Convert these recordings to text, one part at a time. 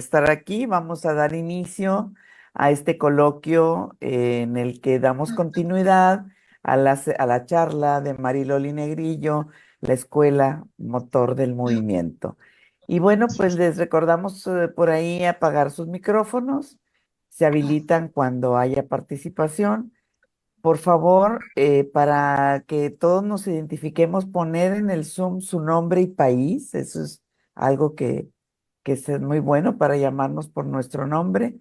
Estar aquí. Vamos a dar inicio a este coloquio en el que damos continuidad a la charla de Mariloli Negrillo, la Escuela Motor del Movimiento. Y bueno, pues les recordamos por ahí apagar sus micrófonos, se habilitan cuando haya participación. Por favor, para que todos nos identifiquemos, poner en el Zoom su nombre y país. Eso es algo que es muy bueno para llamarnos por nuestro nombre.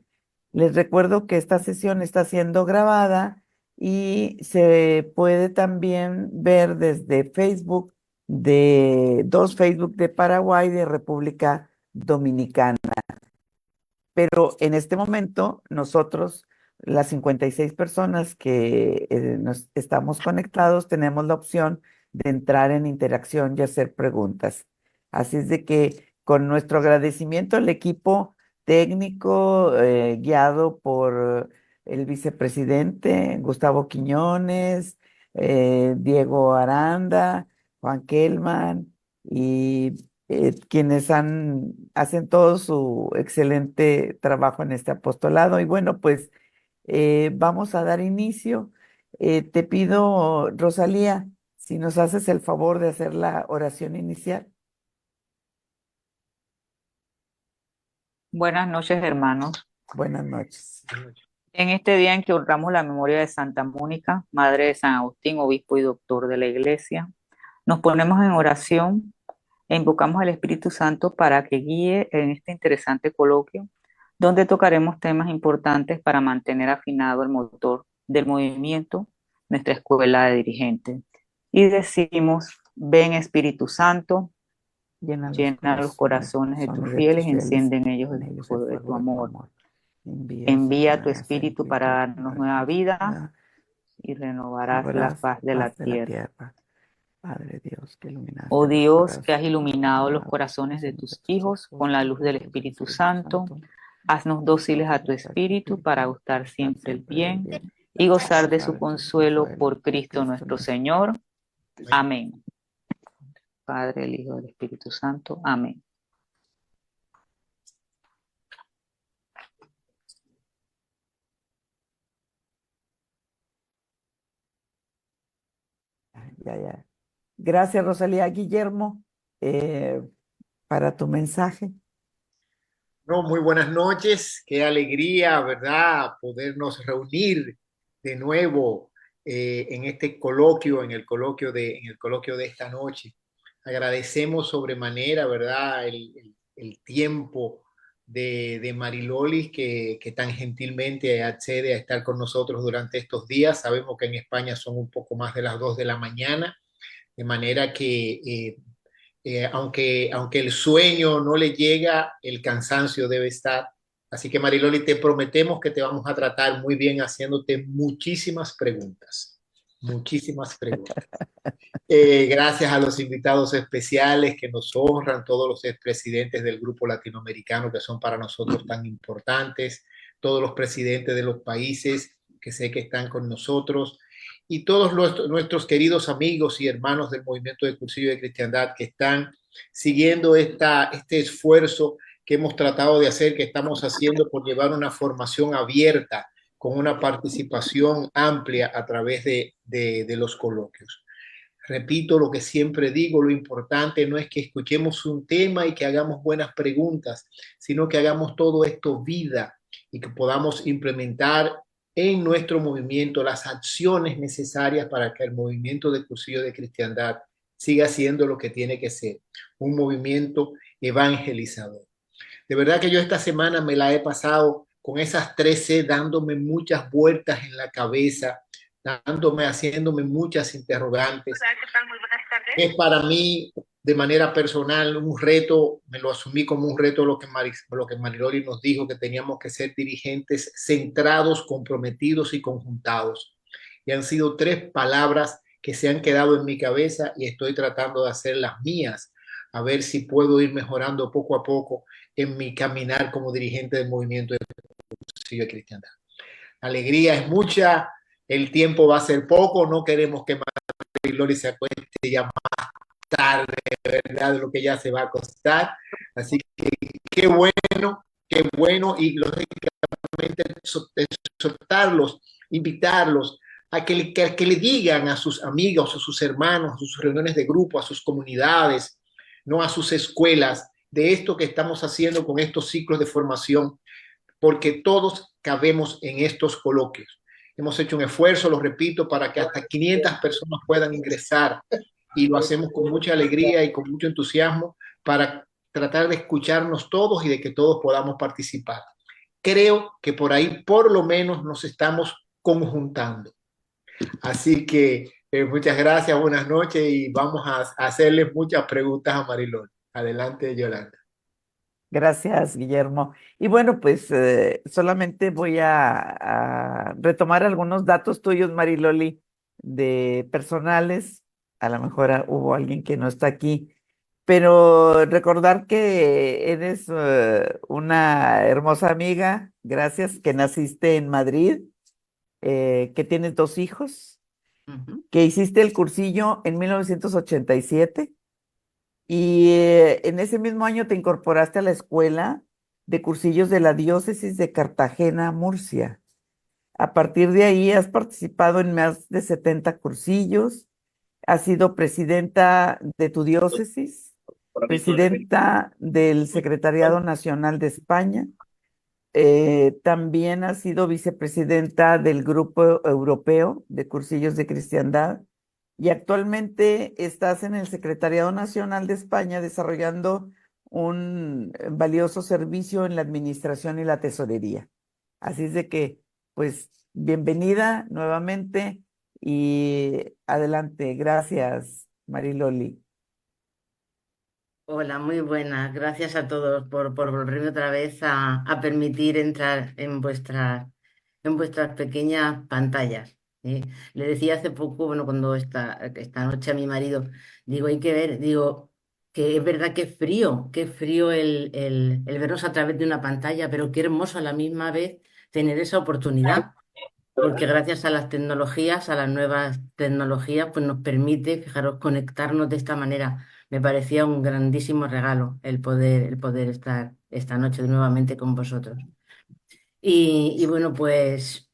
Les recuerdo que esta sesión está siendo grabada y se puede también ver desde Facebook, de dos Facebook de Paraguay, de República Dominicana. Pero en este momento, nosotros, las 56 personas que nos estamos conectados, tenemos la opción de entrar en interacción y hacer preguntas. Así es de que con nuestro agradecimiento al equipo técnico guiado por el vicepresidente Gustavo Quiñones, Diego Aranda, Juan Kelman y quienes hacen todo su excelente trabajo en este apostolado. Y bueno, pues vamos a dar inicio. Te pido, Rosalía, si nos haces el favor de hacer la oración inicial. Buenas noches, hermanos. Buenas noches. En este día en que honramos la memoria de Santa Mónica, Madre de San Agustín, obispo y doctor de la Iglesia, nos ponemos en oración e invocamos al Espíritu Santo para que guíe en este interesante coloquio, donde tocaremos temas importantes para mantener afinado el motor del movimiento, nuestra escuela de dirigentes. Y decimos, ven Espíritu Santo, Llena los llena los corazones de tus corazones de fieles, tus fieles, enciende en ellos en el ellos el fuego de tu fuego de tu amor. amor. Envía Envía tu Espíritu Espíritu para darnos para que nueva vida ¿verdad? y renovarás la Habrás faz de la paz de la tierra. tierra. Padre Dios, que Oh iluminaste los Dios, que has corazones, iluminado los corazones de de tus tus hijos hijos con la con luz la del luz del Espíritu Espíritu Santo, Santo. haznos Haznos dóciles a tu dóciles a tu Espíritu para Espíritu, gustar para estar siempre el siempre del bien bien y y gozar de gozar su de tu consuelo consuelo por por Cristo Cristo nuestro nuestro. Señor. Amén. Padre, el Hijo, del Espíritu Santo. Amén. Ya, ya. Gracias, Rosalía. Guillermo, eh, para tu mensaje. No, muy buenas noches, qué alegría, ¿verdad? Podernos reunir de nuevo en este coloquio, en el coloquio de esta noche. Agradecemos sobremanera, ¿verdad? El tiempo de Marilolis que tan gentilmente accede a estar con nosotros durante estos días. Sabemos que en España son un poco más de las 2 de la mañana, de manera que aunque el sueño no le llega, el cansancio debe estar. Así que Mariloli, te prometemos que te vamos a tratar muy bien haciéndote muchísimas preguntas. Muchísimas preguntas. Gracias a los invitados especiales que nos honran, todos los expresidentes del grupo latinoamericano que son para nosotros tan importantes, todos los presidentes de los países que sé que están con nosotros y todos nuestros queridos amigos y hermanos del movimiento de Cursillo de Cristiandad que están siguiendo este esfuerzo que hemos tratado de hacer, que estamos haciendo por llevar una formación abierta con una participación amplia a través de los coloquios. Repito lo que siempre digo, lo importante no es que escuchemos un tema y que hagamos buenas preguntas, sino que hagamos todo esto vida y que podamos implementar en nuestro movimiento las acciones necesarias para que el movimiento de Cursillo de Cristiandad siga siendo lo que tiene que ser, un movimiento evangelizador. De verdad que yo esta semana me la he pasado con esas 13 dándome muchas vueltas en la cabeza, haciéndome muchas interrogantes. Hola, ¿qué tal? Muy buenas tardes. Es para mí, de manera personal, un reto, me lo asumí como un reto lo que Mariloli nos dijo, que teníamos que ser dirigentes centrados, comprometidos y conjuntados. Y han sido 3 palabras que se han quedado en mi cabeza y estoy tratando de hacer las mías, a ver si puedo ir mejorando poco a poco en mi caminar como dirigente del movimiento de Cursillo de Cristiandad. La alegría es mucha, el tiempo va a ser poco, no queremos que Mariloli se acueste ya más tarde, ¿verdad? De lo que ya se va a acostar. Así que qué bueno qué bueno, y lógicamente exhortarlos, invitarlos a que le digan a sus amigos, a sus hermanos, a sus reuniones de grupo, a sus comunidades, no a sus escuelas, de esto que estamos haciendo con estos ciclos de formación, porque todos cabemos en estos coloquios. Hemos hecho un esfuerzo, lo repito, para que hasta 500 personas puedan ingresar, y lo hacemos con mucha alegría y con mucho entusiasmo para tratar de escucharnos todos y de que todos podamos participar. Creo que por ahí por lo menos nos estamos conjuntando. Así que muchas gracias, buenas noches, y vamos a hacerle muchas preguntas a Marilón. Adelante, Yolanda. Gracias, Guillermo. Y bueno, pues solamente voy a retomar algunos datos tuyos, Mariloli, de personales. A lo mejor hubo alguien que no está aquí, pero recordar que eres una hermosa amiga, gracias, que naciste en Madrid, que tienes 2 hijos, que hiciste el cursillo en 1987 y en ese mismo año te incorporaste a la escuela de cursillos de la diócesis de Cartagena, Murcia. A partir de ahí has participado en más de 70 cursillos, has sido presidenta de tu diócesis, presidenta del Secretariado Nacional de España, también has sido vicepresidenta del Grupo Europeo de Cursillos de Cristiandad y actualmente estás en el Secretariado Nacional de España desarrollando un valioso servicio en la administración y la tesorería. Así es de que, pues, bienvenida nuevamente y adelante. Gracias, Mariloli. Hola, muy buenas. Gracias a todos por volverme otra vez a permitir entrar en vuestras pequeñas pantallas. ¿Sí? Le decía hace poco, bueno, cuando esta noche a mi marido, digo, hay que ver, digo, que es verdad que es frío el vernos a través de una pantalla, pero qué hermoso a la misma vez tener esa oportunidad porque gracias a las tecnologías, a las nuevas tecnologías, pues nos permite, fijaros, conectarnos de esta manera. Me parecía un grandísimo regalo el poder estar esta noche nuevamente con vosotros. Y bueno, pues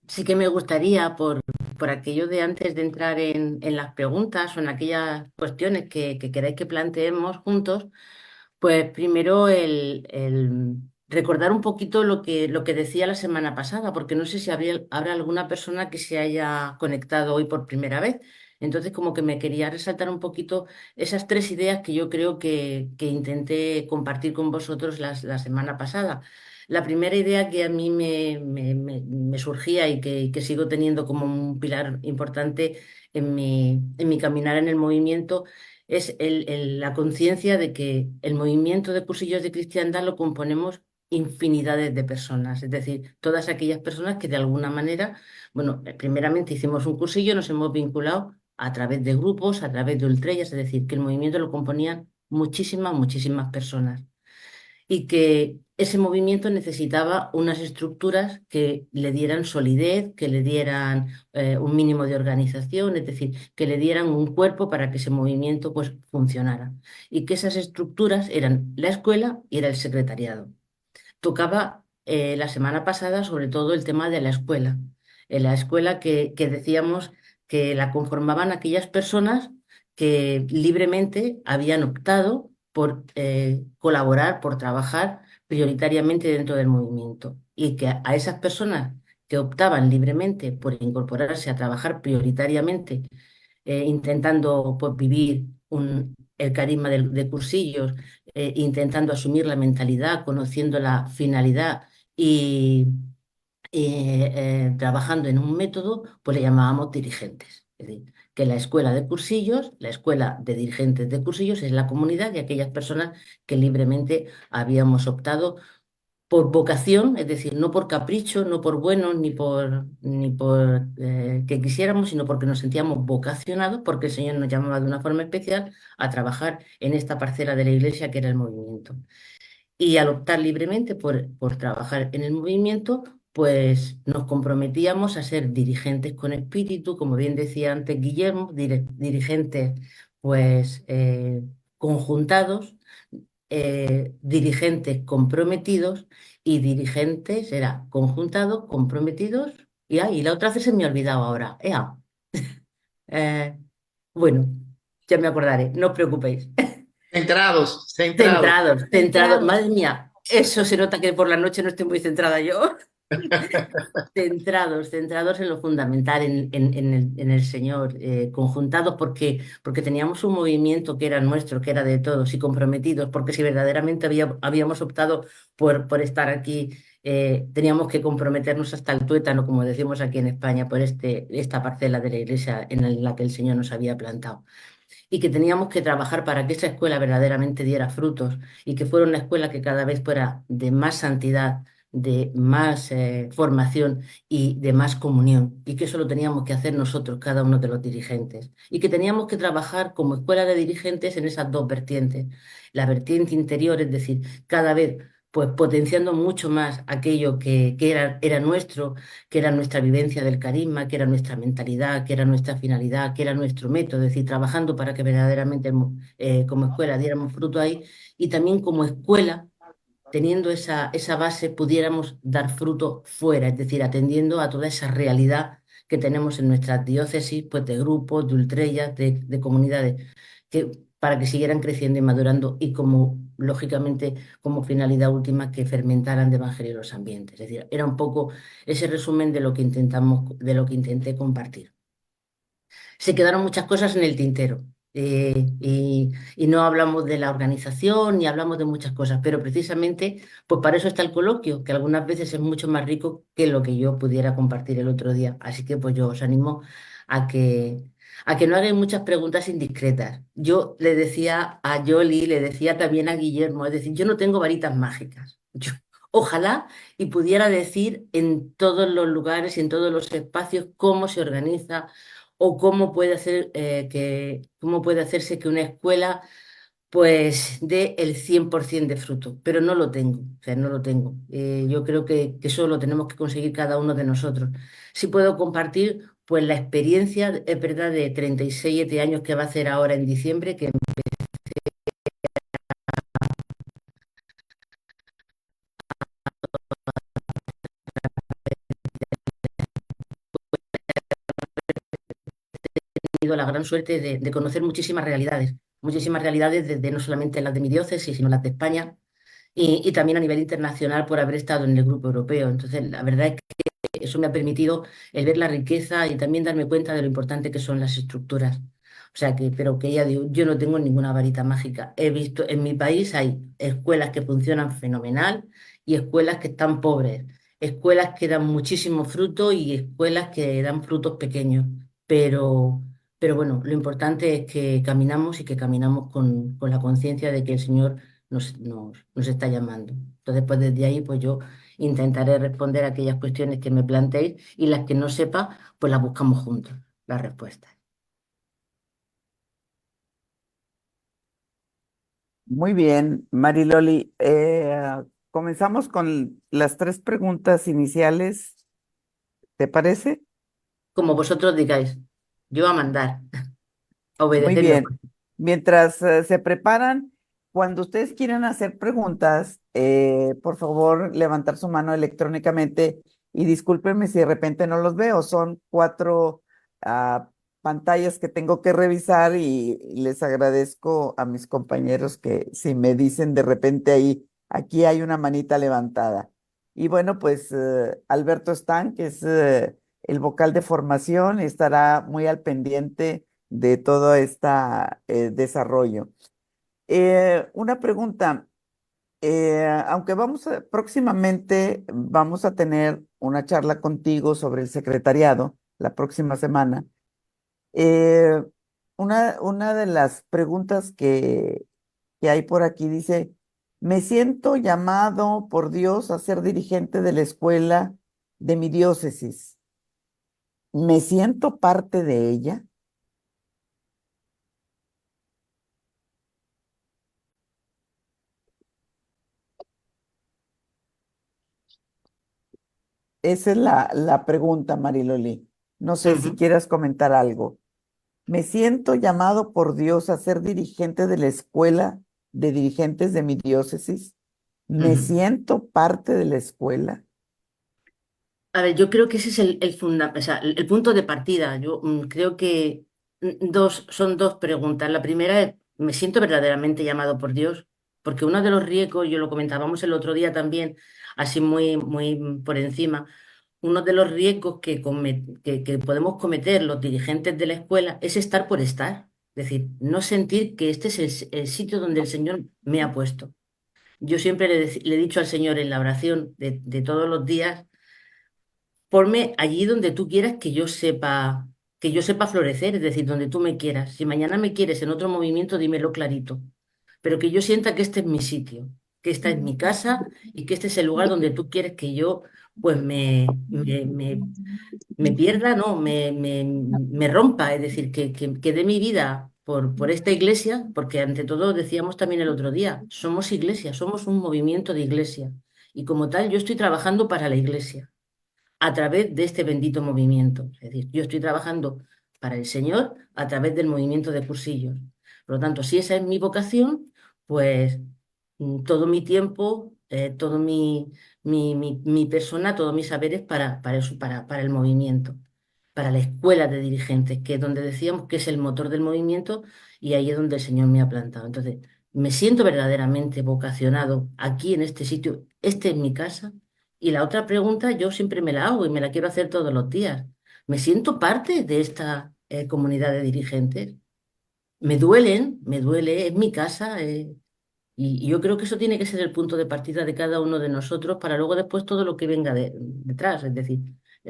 sí que me gustaría, por aquello de antes de entrar en las preguntas o en aquellas cuestiones que queráis que planteemos juntos, pues primero el recordar un poquito lo que decía la semana pasada, porque no sé si habrá alguna persona que se haya conectado hoy por primera vez. Entonces, como que me quería resaltar un poquito esas 3 ideas que yo creo que intenté compartir con vosotros la semana pasada. La primera idea que a mí me surgía y que sigo teniendo como un pilar importante en mi caminar en el movimiento es la conciencia de que el movimiento de cursillos de cristiandad lo componemos infinidades de personas, es decir, todas aquellas personas que de alguna manera, bueno, primeramente hicimos un cursillo, nos hemos vinculado a través de grupos, a través de ultrellas, es decir, que el movimiento lo componían muchísimas personas y que ese movimiento necesitaba unas estructuras que le dieran solidez, que le dieran un mínimo de organización, es decir, que le dieran un cuerpo para que ese movimiento pues funcionara. Y que esas estructuras eran la escuela y era el secretariado. Tocaba la semana pasada sobre todo el tema de la escuela. En la escuela que decíamos que la conformaban aquellas personas que libremente habían optado por colaborar, por trabajar prioritariamente dentro del movimiento. Y que a esas personas que optaban libremente por incorporarse a trabajar prioritariamente, intentando pues, vivir el carisma de cursillos, intentando asumir la mentalidad, conociendo la finalidad y trabajando en un método, pues le llamábamos dirigentes. Es decir, que la escuela de cursillos, la escuela de dirigentes de cursillos es la comunidad de aquellas personas que libremente habíamos optado por vocación, es decir, no por capricho, no por bueno, ni por que quisiéramos, sino porque nos sentíamos vocacionados, porque el Señor nos llamaba de una forma especial a trabajar en esta parcela de la Iglesia que era el movimiento. Y al optar libremente por trabajar en el movimiento, pues nos comprometíamos a ser dirigentes con espíritu, como bien decía antes Guillermo, dirigentes pues conjuntados, dirigentes comprometidos y dirigentes era conjuntados, comprometidos y la otra vez se me ha olvidado ahora. Eh, bueno, ya me acordaré, no os preocupéis. Centrados, centrados. Centrados, centrados. Centrados. Madre mía, eso se nota que por la noche no estoy muy centrada yo. Centrados, centrados en lo fundamental, en el Señor, conjuntados porque teníamos un movimiento que era nuestro, que era de todos y comprometidos, porque si verdaderamente habíamos optado por estar aquí, teníamos que comprometernos hasta el tuétano, como decimos aquí en España, por esta parcela de la iglesia en la que el Señor nos había plantado y que teníamos que trabajar para que esa escuela verdaderamente diera frutos y que fuera una escuela que cada vez fuera de más santidad, de más formación y de más comunión, y que eso lo teníamos que hacer nosotros, cada uno de los dirigentes, y que teníamos que trabajar como escuela de dirigentes en esas dos vertientes. La vertiente interior, es decir, cada vez pues potenciando mucho más aquello que era nuestro, que era nuestra vivencia del carisma, que era nuestra mentalidad, que era nuestra finalidad, que era nuestro método, es decir, trabajando para que verdaderamente como escuela diéramos fruto ahí y también como escuela, teniendo esa base, pudiéramos dar fruto fuera, es decir, atendiendo a toda esa realidad que tenemos en nuestras diócesis, pues de grupos, de ultrellas, de comunidades, que, para que siguieran creciendo y madurando y como, lógicamente, como finalidad última, que fermentaran de evangelio los ambientes. Es decir, era un poco ese resumen de lo que intentamos, de lo que intenté compartir. Se quedaron muchas cosas en el tintero. Y no hablamos de la organización ni hablamos de muchas cosas, pero precisamente pues para eso está el coloquio, que algunas veces es mucho más rico que lo que yo pudiera compartir el otro día. Así que pues yo os animo a que no hagáis muchas preguntas indiscretas. Yo le decía a Yoli, le decía también a Guillermo, es decir, yo no tengo varitas mágicas. Ojalá y pudiera decir en todos los lugares y en todos los espacios cómo se organiza o cómo puede hacerse que una escuela pues dé el 100% de fruto, pero no lo tengo, o sea, no lo tengo. Yo creo que eso lo tenemos que conseguir cada uno de nosotros. Sí puedo compartir pues la experiencia, es verdad, de 37 años que va a hacer ahora en diciembre, que he tenido la gran suerte de conocer muchísimas realidades desde no solamente las de mi diócesis, sino las de España y también a nivel internacional por haber estado en el grupo europeo. Entonces, la verdad es que eso me ha permitido el ver la riqueza y también darme cuenta de lo importante que son las estructuras. O sea que, pero que ya digo, yo no tengo ninguna varita mágica. He visto, en mi país hay escuelas que funcionan fenomenal y escuelas que están pobres, escuelas que dan muchísimo fruto y escuelas que dan frutos pequeños. Pero, pero bueno, lo importante es que caminamos y que caminamos con la conciencia de que el Señor nos está llamando. Entonces, pues desde ahí, pues yo intentaré responder aquellas cuestiones que me planteéis y las que no sepa, pues las buscamos juntos, las respuestas. Muy bien, Mariloli. Comenzamos con las tres preguntas iniciales, ¿te parece? Como vosotros digáis, yo a mandar, a Muy obedecer bien. mejor. Mientras se preparan, cuando ustedes quieran hacer preguntas, por favor, levantar su mano electrónicamente y discúlpenme si de repente no los veo. Son cuatro pantallas que tengo que revisar y les agradezco a mis compañeros que si me dicen de repente ahí, aquí hay una manita levantada. Y bueno, pues Alberto Stan, que es el vocal de formación, estará muy al pendiente de todo este desarrollo. Una pregunta, aunque próximamente vamos a tener una charla contigo sobre el secretariado la próxima semana, eh, una de las preguntas que hay por aquí dice, me siento llamado por Dios a ser dirigente de la escuela de mi diócesis. ¿Me siento parte de ella? Esa es la pregunta, Mariloli. No sé si Ujú. quieras comentar algo. Me siento llamado por Dios a ser dirigente de la escuela de dirigentes de mi diócesis, me siento parte de la escuela. A ver, yo creo que ese es o sea, el punto de partida. Yo creo que son dos preguntas. La primera es, ¿me siento verdaderamente llamado por Dios? Porque uno de los riesgos, yo lo comentábamos el otro día también, así muy por encima, uno de los riesgos que podemos cometer los dirigentes de la escuela es estar por estar. Es decir, no sentir que este es el sitio donde el Señor me ha puesto. Yo siempre le he dicho al Señor en la oración de todos los días, ponme allí donde tú quieras que yo sepa florecer, es decir, donde tú me quieras. Si mañana me quieres en otro movimiento, dímelo clarito. Pero que yo sienta que este es mi sitio, que esta es mi casa y que este es el lugar donde tú quieres que yo pues me pierda, no, me rompa, es decir, que dé mi vida por esta iglesia, porque ante todo decíamos también el otro día, somos iglesia, somos un movimiento de iglesia. Y como tal, yo estoy trabajando para la iglesia a través de este bendito movimiento. Es decir, yo estoy trabajando para el Señor a través del movimiento de cursillos. Por lo tanto, si esa es mi vocación, pues todo mi tiempo, todo mi persona, todos mis saberes para eso, para el movimiento, para la escuela de dirigentes, que es donde decíamos que es el motor del movimiento y ahí es donde el Señor me ha plantado. Entonces, me siento verdaderamente vocacionado aquí en este sitio. Este es mi casa y la otra pregunta yo siempre me la hago y me la quiero hacer todos los días. ¿Me siento parte de esta comunidad de dirigentes? Me duele, es mi casa. Y yo creo que eso tiene que ser el punto de partida de cada uno de nosotros para luego después todo lo que venga detrás. Es decir,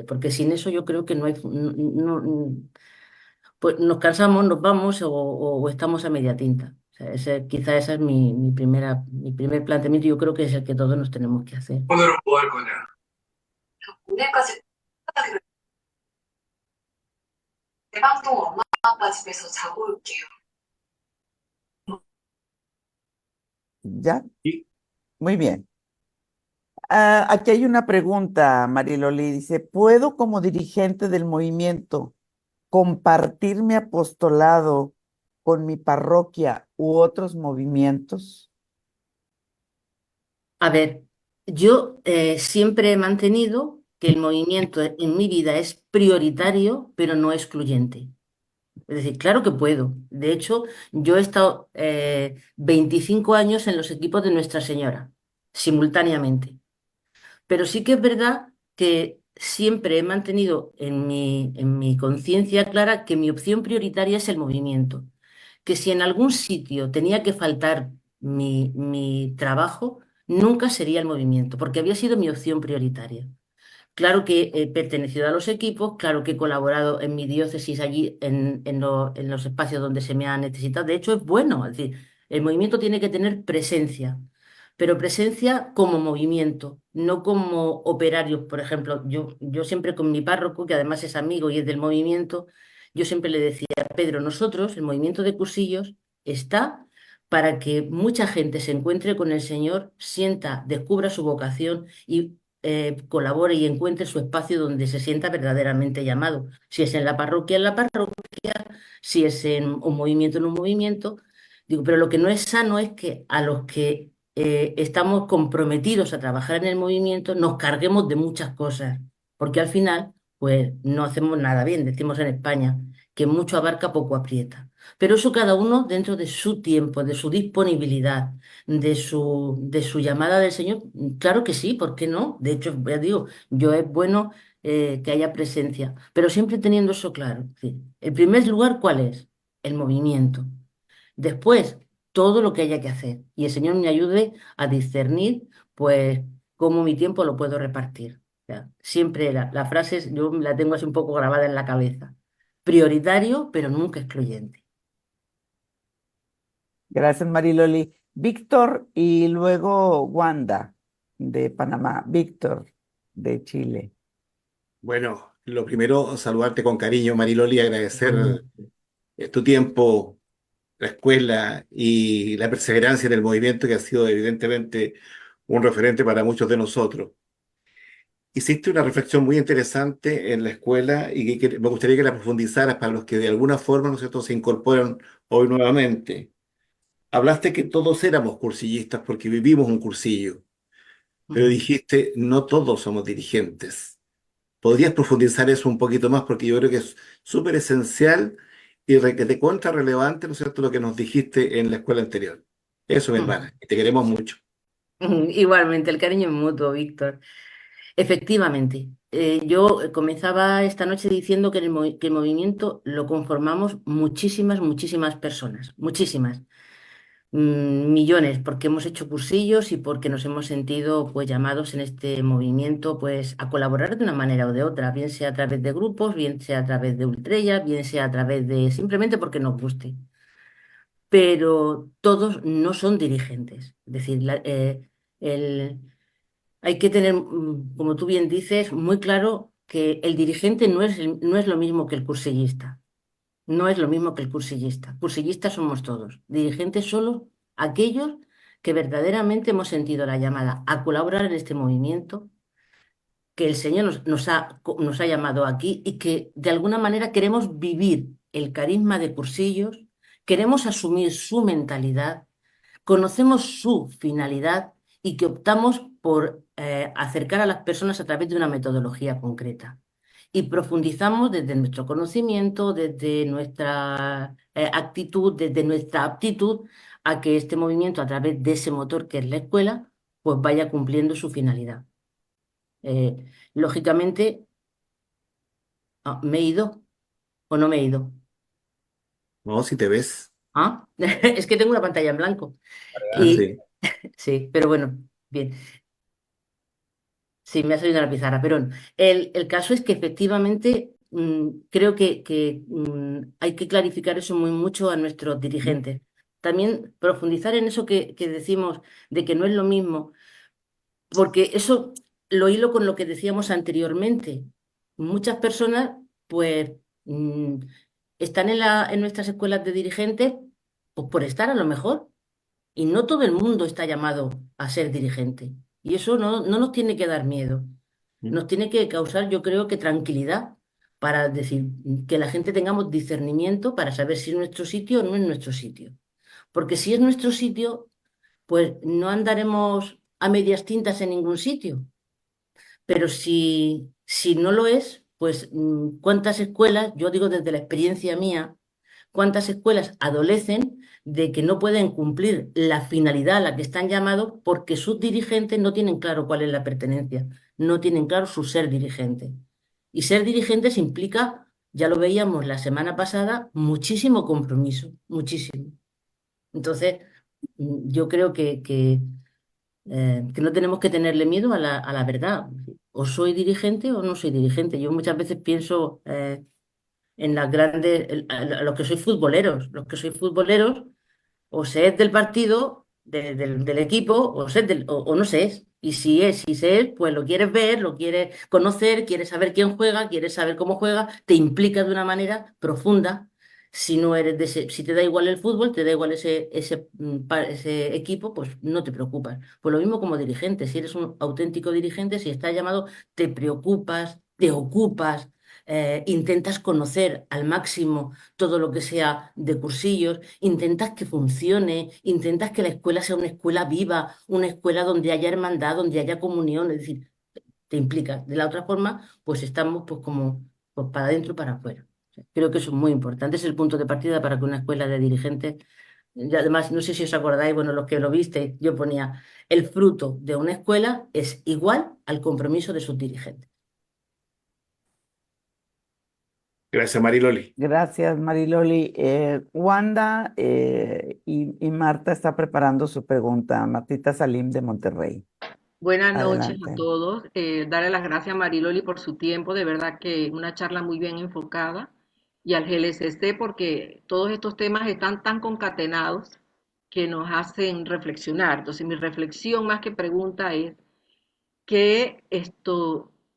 porque sin eso yo creo que no hay, pues nos cansamos, nos vamos o estamos a media tinta. O sea, quizá esa es mi primer planteamiento y yo creo que es el que todos nos tenemos que hacer. 오늘은 뭐 할 거냐? 오늘까지 대방동 엄마 아빠 집에서 자고 올게요. ¿Ya? Sí. Muy bien. Aquí hay una pregunta, Mariloli. Dice, ¿puedo como dirigente del movimiento compartir mi apostolado con mi parroquia u otros movimientos? A ver, yo siempre he mantenido que el movimiento en mi vida es prioritario, pero no excluyente. Es decir, claro que puedo. De hecho, yo he estado 25 años en los equipos de Nuestra Señora, simultáneamente. Pero sí que es verdad que siempre he mantenido en mi conciencia clara que mi opción prioritaria es el movimiento. Que si en algún sitio tenía que faltar mi trabajo, nunca sería el movimiento, porque había sido mi opción prioritaria. Claro que he pertenecido a los equipos, claro que he colaborado en mi diócesis allí en los espacios donde se me ha necesitado. De hecho, es bueno, es decir, el movimiento tiene que tener presencia, pero presencia como movimiento, no como operarios. Por ejemplo, yo siempre con mi párroco, que además es amigo y es del movimiento, yo siempre le decía, Pedro, nosotros, el movimiento de cursillos, está para que mucha gente se encuentre con el Señor, sienta, descubra su vocación y colabore y encuentre su espacio donde se sienta verdaderamente llamado. Si es en la parroquia, si es en un movimiento. Digo, pero lo que no es sano es que a los que estamos comprometidos a trabajar en el movimiento nos carguemos de muchas cosas, porque al final, pues no hacemos nada bien, decimos en España, que mucho abarca, poco aprieta. Pero eso cada uno dentro de su tiempo, de su disponibilidad, de su llamada del Señor, claro que sí, ¿por qué no? De hecho, ya digo, yo es bueno que haya presencia, pero siempre teniendo eso claro. Sí. El primer lugar, ¿cuál es? El movimiento. Después, todo lo que haya que hacer. Y el Señor me ayude a discernir, pues, cómo mi tiempo lo puedo repartir. O sea, siempre la frase, yo la tengo así un poco grabada en la cabeza. Prioritario, pero nunca excluyente. Gracias, Mariloli. Víctor y luego Wanda de Panamá. Víctor de Chile. Bueno, lo primero, saludarte con cariño, Mariloli, agradecer tu tiempo, la escuela y la perseverancia en el movimiento que ha sido evidentemente un referente para muchos de nosotros. Hiciste una reflexión muy interesante en la escuela y que me gustaría que la profundizaras para los que de alguna forma, ¿no es cierto?, se incorporan hoy nuevamente. Hablaste que todos éramos cursillistas porque vivimos un cursillo, pero dijiste no todos somos dirigentes. ¿Podrías profundizar eso un poquito más? Porque yo creo que es súper esencial y que te contra relevante, ¿no es cierto?, lo que nos dijiste en la escuela anterior. Eso, mi hermana, y te queremos mucho. Igualmente, el cariño es mutuo, Víctor. Efectivamente, yo comenzaba esta noche diciendo que que el movimiento lo conformamos muchísimas personas, muchísimas, millones, porque hemos hecho cursillos y porque nos hemos sentido pues llamados en este movimiento pues a colaborar de una manera o de otra, bien sea a través de grupos, bien sea a través de Ultrella, bien sea a través de simplemente porque nos guste. Pero todos no son dirigentes. Es decir, el, hay que tener, como tú bien dices, muy claro que el dirigente no es lo mismo que el cursillista. No es lo mismo que el cursillista. Cursillistas somos todos. Dirigentes solo aquellos que verdaderamente hemos sentido la llamada a colaborar en este movimiento, que el Señor nos ha llamado aquí y que de alguna manera queremos vivir el carisma de cursillos, queremos asumir su mentalidad, conocemos su finalidad y que optamos por acercar a las personas a través de una metodología concreta. Y profundizamos desde nuestro conocimiento, desde nuestra actitud, desde nuestra aptitud a que este movimiento, a través de ese motor que es la escuela, pues vaya cumpliendo su finalidad. Lógicamente, ¿me he ido o no me he ido? No, si te ves. ¿Ah? Es que tengo una pantalla en blanco. Ah, Y sí. sí, pero bueno, bien. Sí, me ha salido en la pizarra, pero el caso es que efectivamente creo que hay que clarificar eso muy mucho a nuestros dirigentes. También profundizar en eso que decimos de que no es lo mismo, porque eso lo hilo con lo que decíamos anteriormente. Muchas personas, pues, están en nuestras escuelas de dirigentes, pues por estar a lo mejor. Y no todo el mundo está llamado a ser dirigente. Y eso no nos tiene que dar miedo. Nos tiene que causar, yo creo que tranquilidad para decir que la gente tengamos discernimiento para saber si es nuestro sitio o no es nuestro sitio. Porque si es nuestro sitio, pues no andaremos a medias tintas en ningún sitio. Pero si no lo es, pues cuántas escuelas, yo digo desde la experiencia mía, cuántas escuelas adolecen de que no pueden cumplir la finalidad a la que están llamados porque sus dirigentes no tienen claro cuál es la pertenencia, no tienen claro su ser dirigente. Y ser dirigentes implica, ya lo veíamos la semana pasada, muchísimo compromiso, muchísimo. Entonces, yo creo que no tenemos que tenerle miedo a a la verdad. O soy dirigente o no soy dirigente. Yo muchas veces pienso en las grandes, a los que sois futboleros. Los que sois futboleros, o se es del partido, del equipo, o no se es. Y si se es, pues lo quieres ver, lo quieres conocer, quieres saber quién juega, quieres saber cómo juega, te implicas de una manera profunda. Si no eres si te da igual el fútbol, te da igual ese equipo, pues no te preocupas. Pues lo mismo como dirigente, si eres un auténtico dirigente, si estás llamado, te preocupas, te ocupas, intentas conocer al máximo todo lo que sea de cursillos, intentas que funcione, intentas que la escuela sea una escuela viva, una escuela donde haya hermandad, donde haya comunión, es decir, te implicas. De la otra forma, pues estamos pues como pues, para adentro y para afuera. O sea, creo que eso es muy importante, es el punto de partida para que una escuela de dirigentes, y además, no sé si os acordáis, bueno, los que lo visteis, yo ponía, el fruto de una escuela es igual al compromiso de sus dirigentes. Gracias, Mariloli. Gracias, Mariloli. Wanda y Marta está preparando su pregunta. Martita Salim de Monterrey. Buenas noches a Adelante. todos. Darle las gracias a Mariloli por su tiempo, de verdad que una charla muy bien enfocada, y al GLCC porque todos estos temas están tan concatenados que nos hacen reflexionar. Entonces mi reflexión más que pregunta es que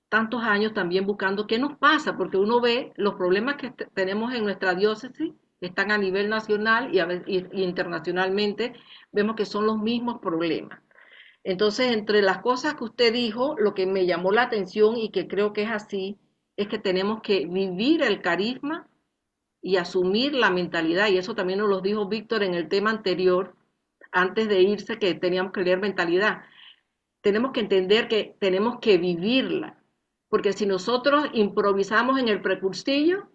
tantos años también buscando qué nos pasa, porque uno ve los problemas que tenemos en nuestra diócesis, están a nivel nacional y internacionalmente, vemos que son los mismos problemas. Entonces, entre las cosas que usted dijo, lo que me llamó la atención y que creo que es así, es que tenemos que vivir el carisma y asumir la mentalidad, y eso también nos lo dijo Víctor en el tema anterior, antes de irse que teníamos que leer mentalidad. Tenemos que entender que tenemos que vivirla, porque si nosotros improvisamos en el precursillo,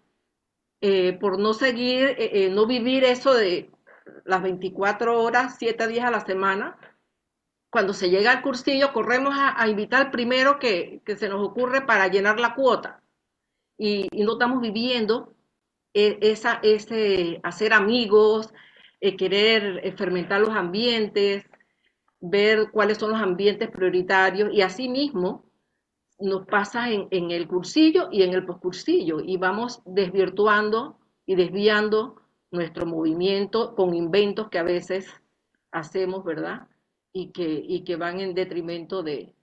por no seguir, no vivir eso de las 24 horas, 7 días a la semana, cuando se llega al cursillo corremos a invitar primero que se nos ocurre para llenar la cuota y no estamos viviendo ese hacer amigos, querer fermentar los ambientes, ver cuáles son los ambientes prioritarios y asimismo nos pasa en el cursillo y en el poscursillo y vamos desvirtuando y desviando nuestro movimiento con inventos que a veces hacemos, ¿verdad? Y que van en detrimento de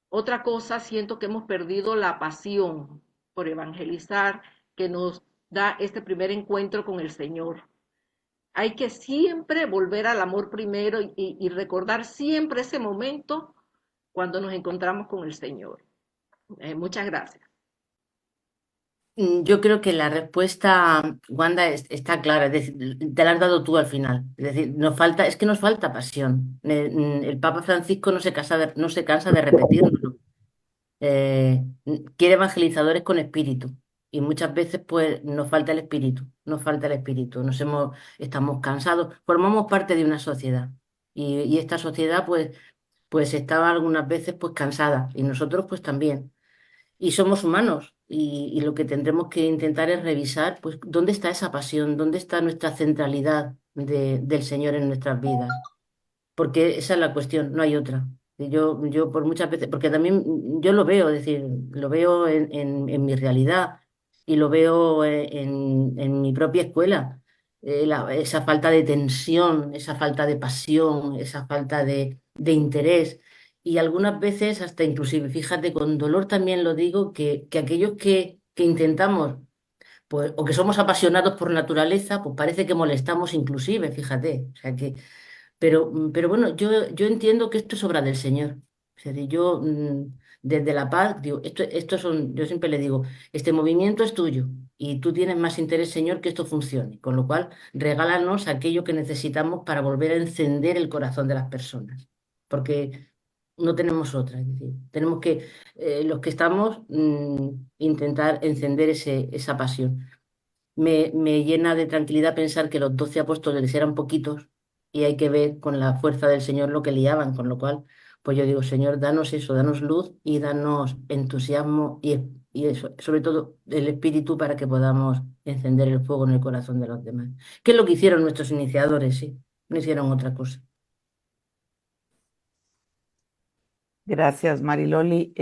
otra cosa. Siento que hemos perdido la pasión por evangelizar que nos da este primer encuentro con el Señor. Hay que siempre volver al amor primero y recordar siempre ese momento cuando nos encontramos con el Señor. Muchas gracias. Yo creo que la respuesta, Wanda, está clara, es decir, te la has dado tú al final. Es decir, es que nos falta pasión. El Papa Francisco no se cansa de repetirlo. Quiere evangelizadores con espíritu y muchas veces pues nos falta el espíritu, estamos cansados, formamos parte de una sociedad y esta sociedad pues estaba algunas veces pues cansada y nosotros pues también. Y somos humanos y lo que tendremos que intentar es revisar, pues, dónde está esa pasión, dónde está nuestra centralidad del Señor en nuestras vidas. Porque esa es la cuestión, no hay otra. Y yo por muchas veces, porque también yo lo veo, es decir, lo veo en mi realidad y lo veo en mi propia escuela. Esa falta de tensión, esa falta de pasión, esa falta de interés. Y algunas veces, hasta inclusive, fíjate, con dolor también lo digo, que aquellos que intentamos, pues, o que somos apasionados por naturaleza, pues parece que molestamos inclusive, fíjate. O sea que pero bueno, yo entiendo que esto es obra del Señor. Es decir, yo desde la paz, digo, yo siempre le digo, este movimiento es tuyo y tú tienes más interés, Señor, que esto funcione. Con lo cual, regálanos aquello que necesitamos para volver a encender el corazón de las personas. Porque no tenemos otra. Es decir, tenemos que, los que estamos, intentar encender esa pasión. Me llena de tranquilidad pensar que los 12 apóstoles eran poquitos y hay que ver con la fuerza del Señor lo que liaban, con lo cual, pues yo digo, Señor, danos eso, danos luz y danos entusiasmo y eso, sobre todo el espíritu para que podamos encender el fuego en el corazón de los demás. ¿Qué es lo que hicieron nuestros iniciadores? Sí, no hicieron otra cosa. Gracias, Mariloli.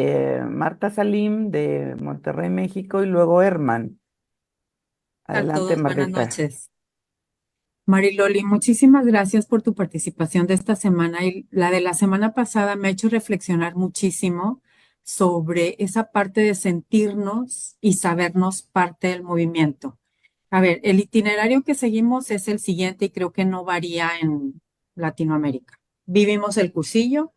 Marta Salim de Monterrey, México, y luego Herman. A Adelante, todos, buenas Marta. noches. Mariloli, muchísimas gracias por tu participación de esta semana y la de la semana pasada me ha hecho reflexionar muchísimo sobre esa parte de sentirnos y sabernos parte del movimiento. A ver, el itinerario que seguimos es el siguiente y creo que no varía en Latinoamérica. Vivimos el cursillo,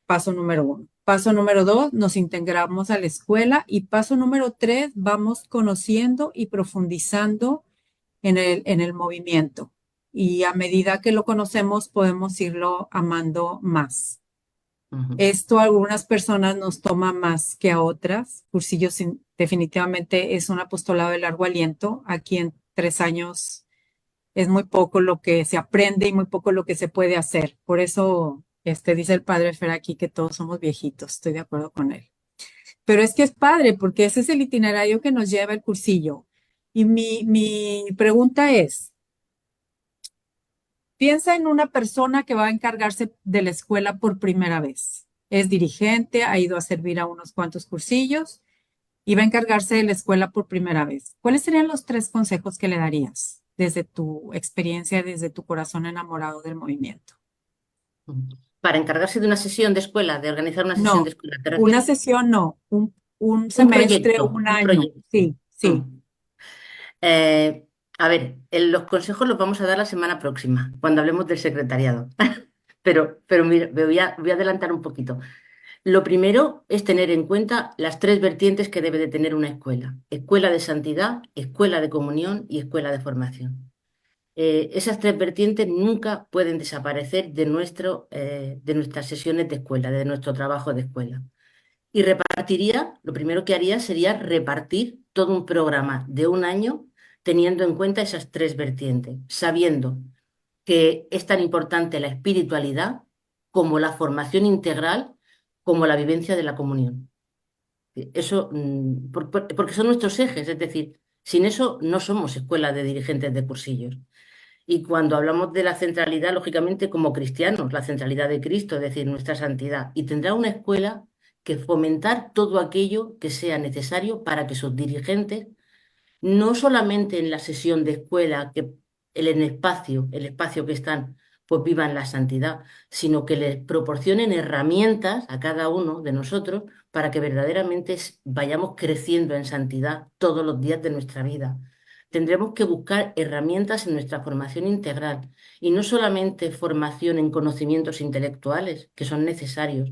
paso número 1. Paso número 2, nos integramos a la escuela y paso número 3, vamos conociendo y profundizando en el movimiento. Y a medida que lo conocemos, podemos irlo amando más. Esto a algunas personas nos toma más que a otras. Cursillo definitivamente es un apostolado de largo aliento. Aquí en 3 años es muy poco lo que se aprende y muy poco lo que se puede hacer. Por eso dice el padre Fer aquí que todos somos viejitos. Estoy de acuerdo con él. Pero es que es padre porque ese es el itinerario que nos lleva el cursillo. Y mi pregunta es, piensa en una persona que va a encargarse de la escuela por primera vez. Es dirigente, ha ido a servir a unos cuantos cursillos y va a encargarse de la escuela por primera vez. ¿Cuáles serían los 3 consejos que le darías desde tu experiencia, desde tu corazón enamorado del movimiento? Para encargarse de una sesión de escuela, de organizar una sesión de No, escuela, ¿te una refieres? sesión no, un Un semestre, proyecto, un un año. proyecto. Sí, sí. A ver, los consejos los vamos a dar la semana próxima, cuando hablemos del secretariado. Pero mira, voy a adelantar un poquito. Lo primero es tener en cuenta las 3 vertientes que debe de tener una escuela. Escuela de santidad, escuela de comunión y escuela de formación. esas tres vertientes nunca pueden desaparecer de nuestras sesiones de escuela, de nuestro trabajo de escuela. Y lo primero que haría sería repartir todo un programa de un año teniendo en cuenta esas tres vertientes, sabiendo que es tan importante la espiritualidad como la formación integral, como la vivencia de la comunión. Eso, porque son nuestros ejes, es decir, sin eso no somos escuela de dirigentes de cursillos. Y cuando hablamos de la centralidad, lógicamente como cristianos, la centralidad de Cristo, es decir, nuestra santidad, y tendrá una escuela que fomentar todo aquello que sea necesario para que sus dirigentes, no solamente en la sesión de escuela, que el espacio que están, pues vivan la santidad, sino que les proporcionen herramientas a cada uno de nosotros para que verdaderamente vayamos creciendo en santidad todos los días de nuestra vida. Tendremos que buscar herramientas en nuestra formación integral y no solamente formación en conocimientos intelectuales, que son necesarios,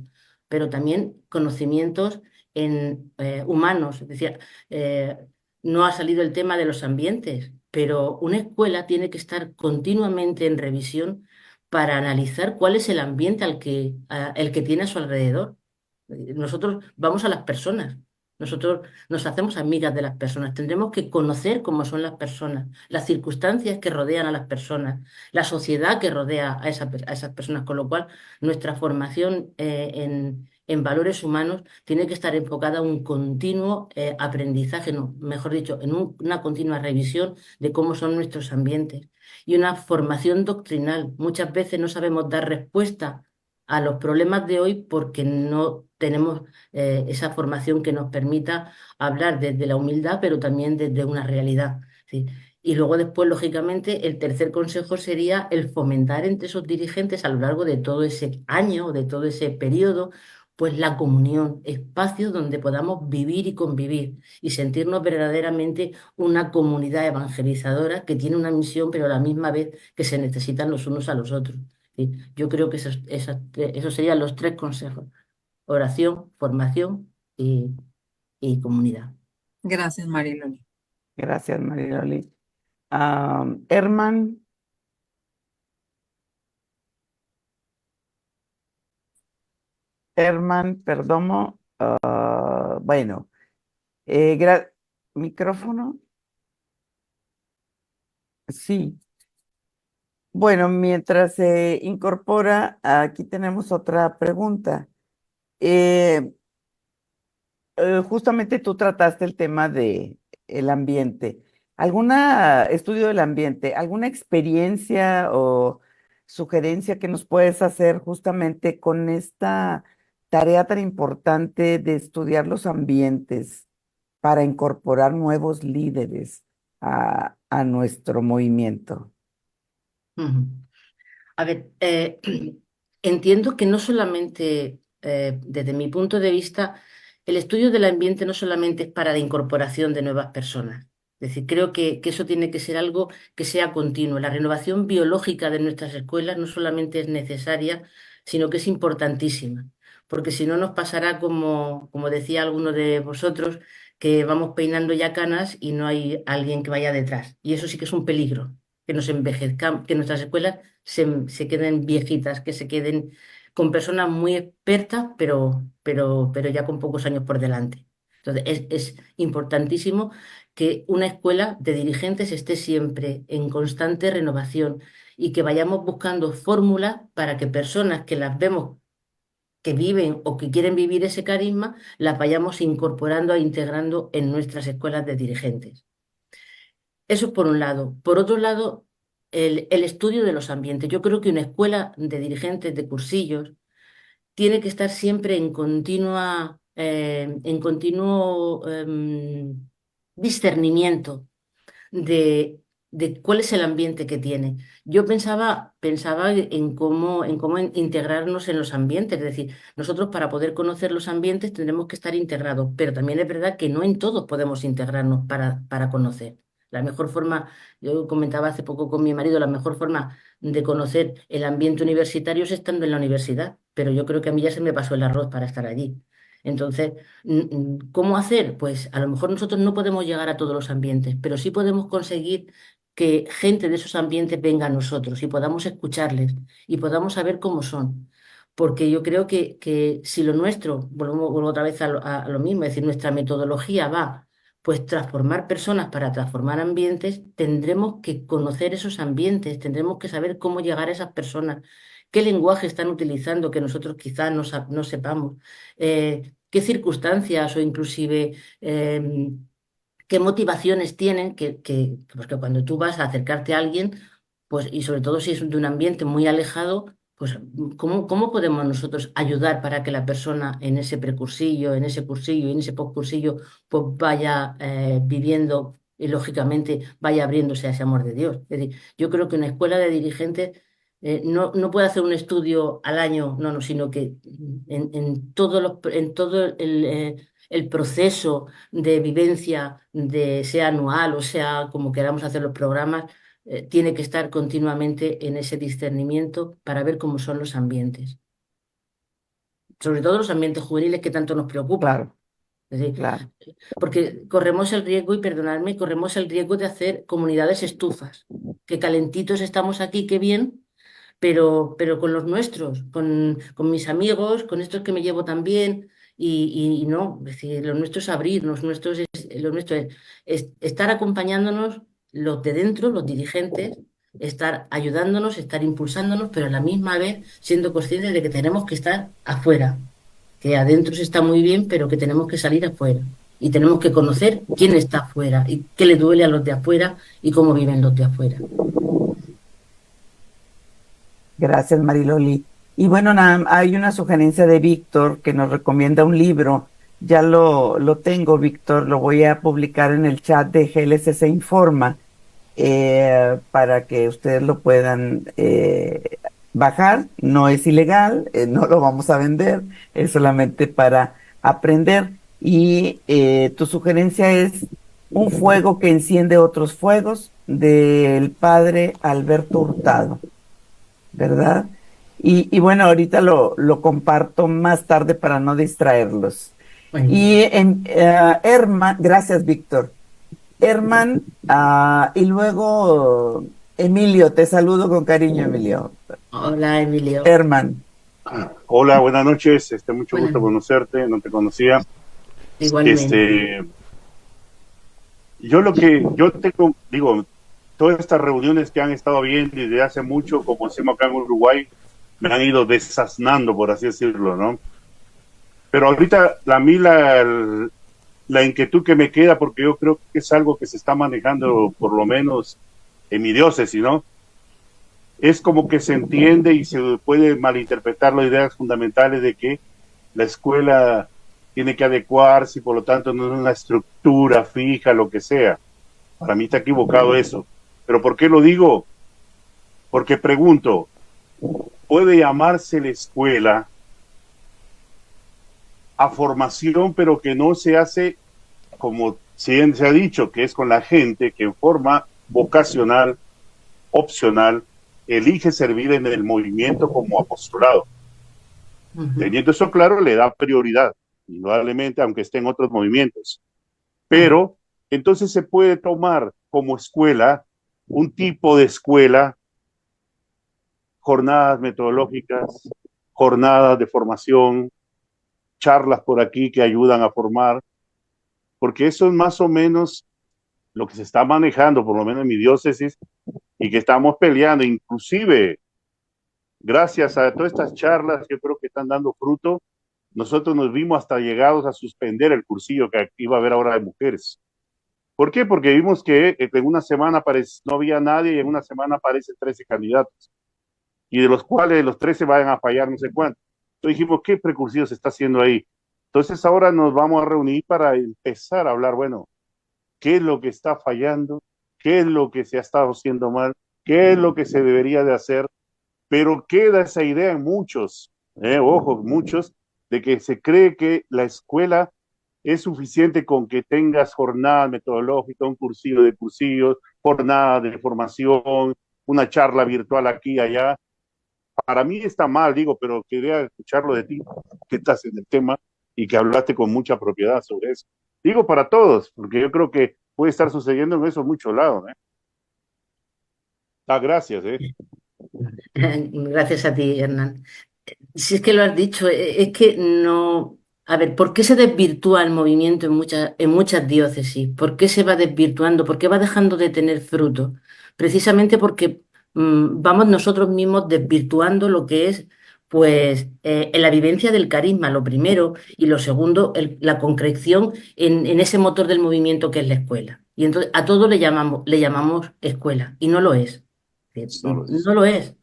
pero también conocimientos humanos. Es decir, no ha salido el tema de los ambientes, pero una escuela tiene que estar continuamente en revisión para analizar cuál es el ambiente el que tiene a su alrededor. Nosotros vamos a las personas, nosotros nos hacemos amigas de las personas, tendremos que conocer cómo son las personas, las circunstancias que rodean a las personas, la sociedad que rodea a esas personas, con lo cual nuestra formación en valores humanos tiene que estar enfocada a un continuo aprendizaje, no, mejor dicho, en una continua revisión de cómo son nuestros ambientes y una formación doctrinal. Muchas veces no sabemos dar respuesta a los problemas de hoy porque no tenemos esa formación que nos permita hablar desde la humildad, pero también desde una realidad. ¿Sí? Y luego después, lógicamente, el tercer consejo sería el fomentar entre esos dirigentes a lo largo de todo ese año, de todo ese periodo, pues la comunión, espacios donde podamos vivir y convivir y sentirnos verdaderamente una comunidad evangelizadora que tiene una misión, pero a la misma vez que se necesitan los unos a los otros. ¿Sí? Yo creo que esos serían los tres consejos: oración, formación y comunidad. Gracias, Mariloli. Gracias, Mariloli. Herman, Perdomo. Bueno, micrófono. Sí. Bueno, mientras se incorpora, aquí tenemos otra pregunta. Eh, Justamente tú trataste el tema de el ambiente. ¿Alguna estudio del ambiente, alguna experiencia o sugerencia que nos puedes hacer justamente con esta tarea tan importante de estudiar los ambientes para incorporar nuevos líderes a nuestro movimiento? Ujú. A ver, entiendo que no solamente, desde mi punto de vista, el estudio del ambiente no solamente es para la incorporación de nuevas personas. Es decir, creo que eso tiene que ser algo que sea continuo. La renovación biológica de nuestras escuelas no solamente es necesaria, sino que es importantísima. Porque si no nos pasará como decía alguno de vosotros, que vamos peinando ya canas y no hay alguien que vaya detrás. Y eso sí que es un peligro, que nos envejezcan, que nuestras escuelas se queden viejitas, que se queden con personas muy expertas, pero ya con pocos años por delante. Entonces, es importantísimo que una escuela de dirigentes esté siempre en constante renovación y que vayamos buscando fórmulas para que personas que las vemos que viven o que quieren vivir ese carisma, las vayamos incorporando e integrando en nuestras escuelas de dirigentes. Eso por un lado. Por otro lado, el estudio de los ambientes. Yo creo que una escuela de dirigentes de cursillos tiene que estar siempre en continuo discernimiento de cuál es el ambiente que tiene. Yo pensaba en cómo integrarnos en los ambientes. Es decir, nosotros para poder conocer los ambientes tendremos que estar integrados, pero también es verdad que no en todos podemos integrarnos para conocer. La mejor forma, yo comentaba hace poco con mi marido, la mejor forma de conocer el ambiente universitario es estando en la universidad, pero yo creo que a mí ya se me pasó el arroz para estar allí. Entonces, ¿cómo hacer? Pues a lo mejor nosotros no podemos llegar a todos los ambientes, pero sí podemos conseguir que gente de esos ambientes venga a nosotros y podamos escucharles y podamos saber cómo son. Porque yo creo que si lo nuestro, vuelvo otra vez a lo mismo, es decir, nuestra metodología va pues transformar personas para transformar ambientes, tendremos que conocer esos ambientes, tendremos que saber cómo llegar a esas personas, qué lenguaje están utilizando que nosotros quizás no sepamos, qué circunstancias o inclusive qué motivaciones tienen pues que cuando tú vas a acercarte a alguien, pues y sobre todo si es de un ambiente muy alejado, pues ¿cómo podemos nosotros ayudar para que la persona en ese precursillo, en ese cursillo y en ese postcursillo, pues vaya viviendo y lógicamente vaya abriéndose a ese amor de Dios? Es decir, yo creo que una escuela de dirigentes no puede hacer un estudio al año, no, sino que en todo el proceso de vivencia, sea anual o sea como queramos hacer los programas, tiene que estar continuamente en ese discernimiento para ver cómo son los ambientes, sobre todo los ambientes juveniles que tanto nos preocupan. Claro, Es decir, claro. porque corremos el riesgo, y perdonadme, corremos el riesgo de hacer comunidades estufas, que calentitos estamos aquí, qué bien, pero con los nuestros, con mis amigos, con estos que me llevo tan bien, y no, es decir, lo nuestro es abrir, lo nuestro es estar acompañándonos los de dentro, los dirigentes, estar ayudándonos, estar impulsándonos, pero a la misma vez siendo conscientes de que tenemos que estar afuera, que adentro se está muy bien, pero que tenemos que salir afuera. Y tenemos que conocer quién está afuera y qué le duele a los de afuera y cómo viven los de afuera. Gracias, Mariloli. Y bueno, hay una sugerencia de Víctor que nos recomienda un libro. Ya lo tengo, Víctor, lo voy a publicar en el chat de GLCC Informa para que ustedes lo puedan bajar. No es ilegal, no lo vamos a vender, es solamente para aprender. Y tu sugerencia es Un fuego que enciende otros fuegos, del padre Alberto Hurtado, ¿verdad? Y bueno, ahorita lo comparto más tarde para no distraerlos. Bueno, Y Herman, gracias, Víctor. Herman, y luego Emilio, te saludo con cariño, Emilio. hola, Emilio. Herman, Hola, buenas noches. Mucho Buenas gusto noches. conocerte, no te conocía. Igualmente. Yo tengo, digo, todas estas reuniones que han estado bien desde hace mucho, como decimos acá en Uruguay, me han ido desaznando, por así decirlo, ¿no? Pero ahorita a mí la inquietud que me queda, porque yo creo que es algo que se está manejando, por lo menos en mi diócesis, ¿no? Es como que se entiende y se puede malinterpretar las ideas fundamentales de que la escuela tiene que adecuarse y por lo tanto no es una estructura fija, lo que sea. Para mí está equivocado eso. ¿Pero por qué lo digo? Porque pregunto, ¿puede llamarse la escuela a formación, pero que no se hace como se ha dicho, que es con la gente que en forma vocacional, opcional, elige servir en el movimiento como apostolado? Teniendo eso claro, le da prioridad, indudablemente, aunque esté en otros movimientos. Pero entonces se puede tomar como escuela, un tipo de escuela, jornadas metodológicas, jornadas de formación, charlas por aquí que ayudan a formar, porque eso es más o menos lo que se está manejando, por lo menos en mi diócesis, y que estamos peleando, inclusive gracias a todas estas charlas, yo creo que están dando fruto. Nosotros nos vimos hasta llegados a suspender el cursillo que iba a haber ahora de mujeres. ¿Por qué? Porque vimos que en una semana no había nadie y en una semana aparecen 13 candidatos, y de los cuales los 13 vayan a fallar no sé cuánto. Entonces dijimos, ¿qué precursillo se está haciendo ahí? Entonces ahora nos vamos a reunir para empezar a hablar, bueno, ¿qué es lo que está fallando? ¿Qué es lo que se ha estado haciendo mal? ¿Qué es lo que se debería de hacer? Pero queda esa idea en muchos, ojo, muchos, de que se cree que la escuela es suficiente con que tengas jornada metodológica, un cursillo de cursillos, jornada de formación, una charla virtual aquí y allá. Para mí está mal, digo, pero quería escucharlo de ti, que estás en el tema y que hablaste con mucha propiedad sobre eso. Digo para todos, porque yo creo que puede estar sucediendo en eso en muchos lados, ¿eh? Gracias. Gracias a ti, Hernán. Si es que lo has dicho, es que no. A ver, ¿por qué se desvirtúa el movimiento en muchas diócesis? ¿Por qué se va desvirtuando? ¿Por qué va dejando de tener fruto? Precisamente porque vamos nosotros mismos desvirtuando lo que es, pues, la vivencia del carisma, lo primero, y lo segundo, la concreción en ese motor del movimiento que es la escuela. Y entonces a todo le llamamos escuela, y no lo es. No lo es. No lo es.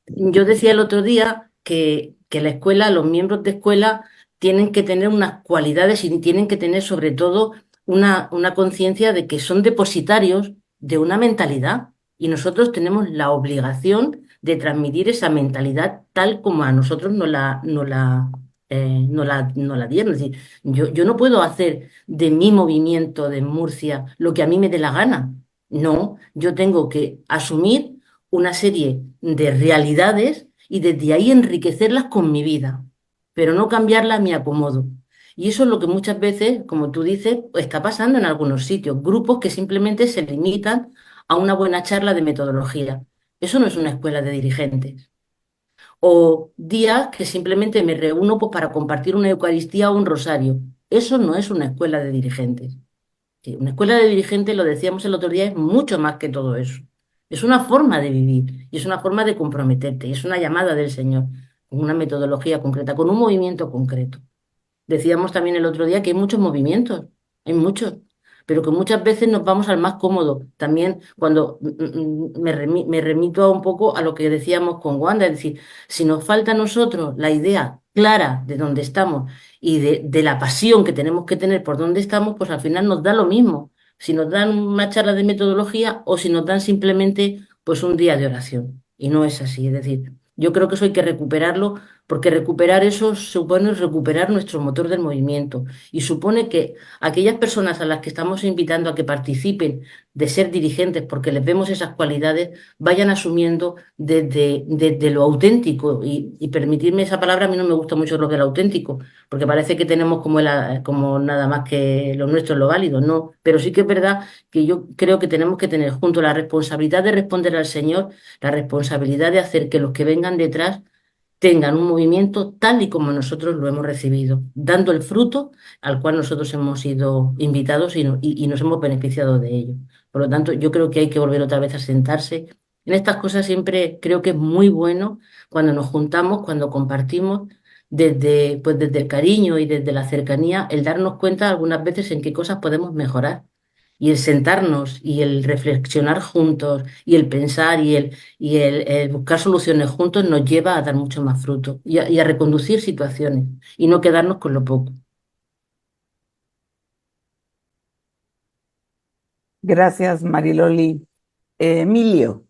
Yo decía el otro día que la escuela, los miembros de escuela tienen que tener unas cualidades y tienen que tener sobre todo una conciencia de que son depositarios de una mentalidad y nosotros tenemos la obligación de transmitir esa mentalidad tal como a nosotros nos la dieron. Es decir, yo no puedo hacer de mi movimiento de Murcia lo que a mí me dé la gana. No, yo tengo que asumir una serie de realidades y desde ahí enriquecerlas con mi vida, pero no cambiarlas a mi acomodo. Y eso es lo que muchas veces, como tú dices, está pasando en algunos sitios, grupos que simplemente se limitan a una buena charla de metodología. Eso no es una escuela de dirigentes. O días que simplemente me reúno pues, para compartir una Eucaristía o un rosario. Eso no es una escuela de dirigentes. Sí, una escuela de dirigentes, lo decíamos el otro día, es mucho más que todo eso. Es una forma de vivir y es una forma de comprometerte y es una llamada del Señor con una metodología concreta, con un movimiento concreto. Decíamos también el otro día que hay muchos movimientos, hay muchos, pero que muchas veces nos vamos al más cómodo. También cuando me remito un poco a lo que decíamos con Wanda, es decir, si nos falta a nosotros la idea clara de dónde estamos y de la pasión que tenemos que tener por dónde estamos, pues al final nos da lo mismo. Si nos dan una charla de metodología o si nos dan simplemente pues un día de oración. Y no es así, es decir, yo creo que eso hay que recuperarlo porque recuperar eso supone recuperar nuestro motor del movimiento y supone que aquellas personas a las que estamos invitando a que participen de ser dirigentes porque les vemos esas cualidades, vayan asumiendo desde lo auténtico y permitirme esa palabra, a mí no me gusta mucho lo que es auténtico, porque parece que tenemos como nada más que lo nuestro es lo válido, no, pero sí que es verdad que yo creo que tenemos que tener junto la responsabilidad de responder al Señor, la responsabilidad de hacer que los que vengan detrás tengan un movimiento tal y como nosotros lo hemos recibido, dando el fruto al cual nosotros hemos sido invitados y nos hemos beneficiado de ello. Por lo tanto, yo creo que hay que volver otra vez a sentarse. En estas cosas siempre creo que es muy bueno cuando nos juntamos, cuando compartimos desde el cariño y desde la cercanía, el darnos cuenta algunas veces en qué cosas podemos mejorar. Y el sentarnos y el reflexionar juntos y el pensar y el buscar soluciones juntos nos lleva a dar mucho más fruto y a reconducir situaciones y no quedarnos con lo poco. Gracias, Mariloli. Emilio.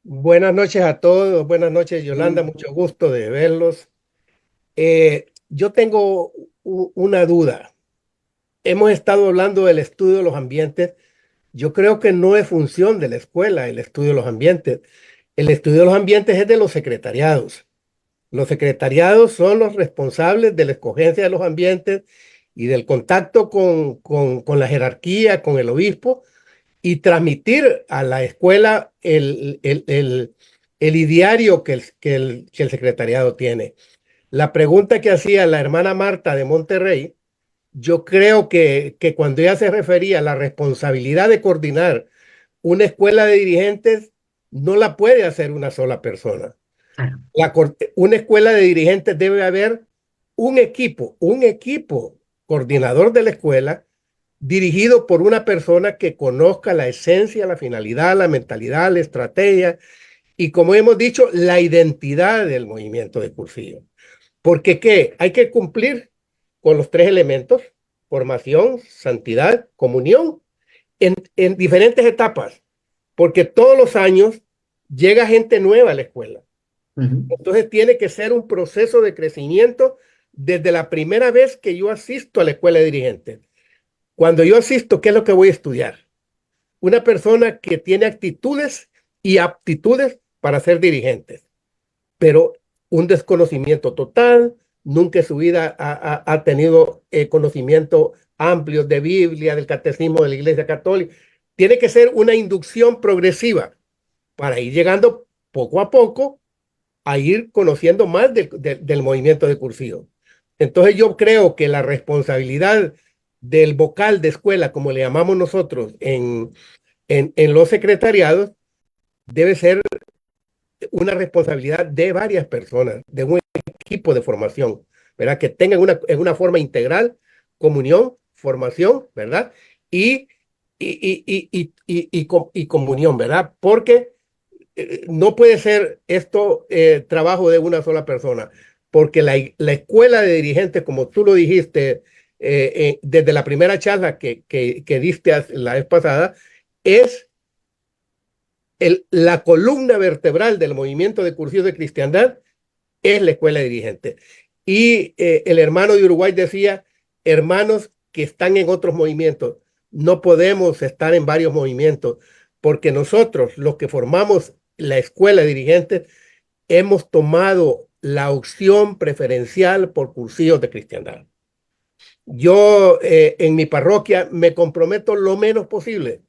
Buenas noches a todos, buenas noches Yolanda, mucho gusto de verlos. Yo tengo una duda. Hemos estado hablando del estudio de los ambientes. Yo creo que no es función de la escuela el estudio de los ambientes. El estudio de los ambientes es de los secretariados. Los secretariados son los responsables de la escogencia de los ambientes y del contacto con la jerarquía, con el obispo, y transmitir a la escuela el ideario que el secretariado tiene. La pregunta que hacía la hermana Marta de Monterrey, yo creo que cuando ella se refería a la responsabilidad de coordinar una escuela de dirigentes, no la puede hacer una sola persona. Una escuela de dirigentes debe haber un equipo coordinador de la escuela dirigido por una persona que conozca la esencia, la finalidad, la mentalidad, la estrategia y, como hemos dicho, la identidad del movimiento de Cursillo. Porque ¿qué? Hay que cumplir con los tres elementos: formación, santidad, comunión, en diferentes etapas, porque todos los años llega gente nueva a la escuela. Entonces tiene que ser un proceso de crecimiento desde la primera vez que yo asisto a la escuela de dirigentes. Cuando yo asisto, ¿qué es lo que voy a estudiar? Una persona que tiene actitudes y aptitudes para ser dirigentes, pero un desconocimiento total, nunca en su vida ha tenido conocimiento amplio de Biblia, del catecismo de la Iglesia Católica. Tiene que ser una inducción progresiva para ir llegando poco a poco a ir conociendo más del movimiento de cursillo. Entonces yo creo que la responsabilidad del vocal de escuela, como le llamamos nosotros en los secretariados, debe ser una responsabilidad de varias personas, de un equipo de formación, ¿verdad? Que tengan en una forma integral, comunión, formación, ¿verdad? Y comunión, ¿verdad? Porque no puede ser esto trabajo de una sola persona, porque la escuela de dirigentes, como tú lo dijiste desde la primera charla que diste la vez pasada, es la columna vertebral del movimiento de cursillos de cristiandad, es la escuela de dirigentes. Y el hermano de Uruguay decía, hermanos que están en otros movimientos, no podemos estar en varios movimientos, porque nosotros, los que formamos la escuela de dirigentes, hemos tomado la opción preferencial por cursillos de cristiandad. Yo en mi parroquia me comprometo lo menos posible,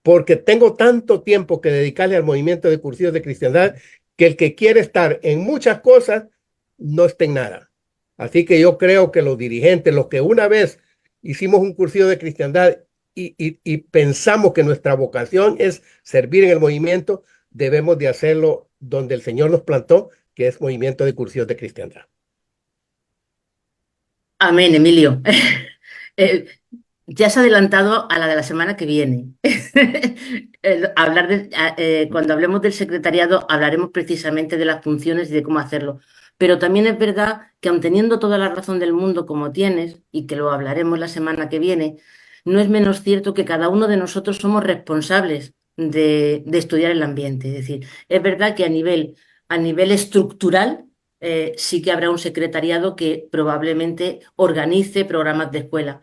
porque tengo tanto tiempo que dedicarle al movimiento de cursillos de cristiandad que el que quiere estar en muchas cosas no está en nada. Así que yo creo que los dirigentes, los que una vez hicimos un cursillo de cristiandad y pensamos que nuestra vocación es servir en el movimiento, debemos de hacerlo donde el Señor nos plantó, que es movimiento de cursillos de cristiandad. Amén, Emilio. Eh, Ya has adelantado a la de la semana que viene. Cuando hablemos del secretariado, hablaremos precisamente de las funciones y de cómo hacerlo. Pero también es verdad que, aun teniendo toda la razón del mundo como tienes, y que lo hablaremos la semana que viene, no es menos cierto que cada uno de nosotros somos responsables de estudiar el ambiente. Es decir, es verdad que a nivel estructural, sí que habrá un secretariado que probablemente organice programas de escuela,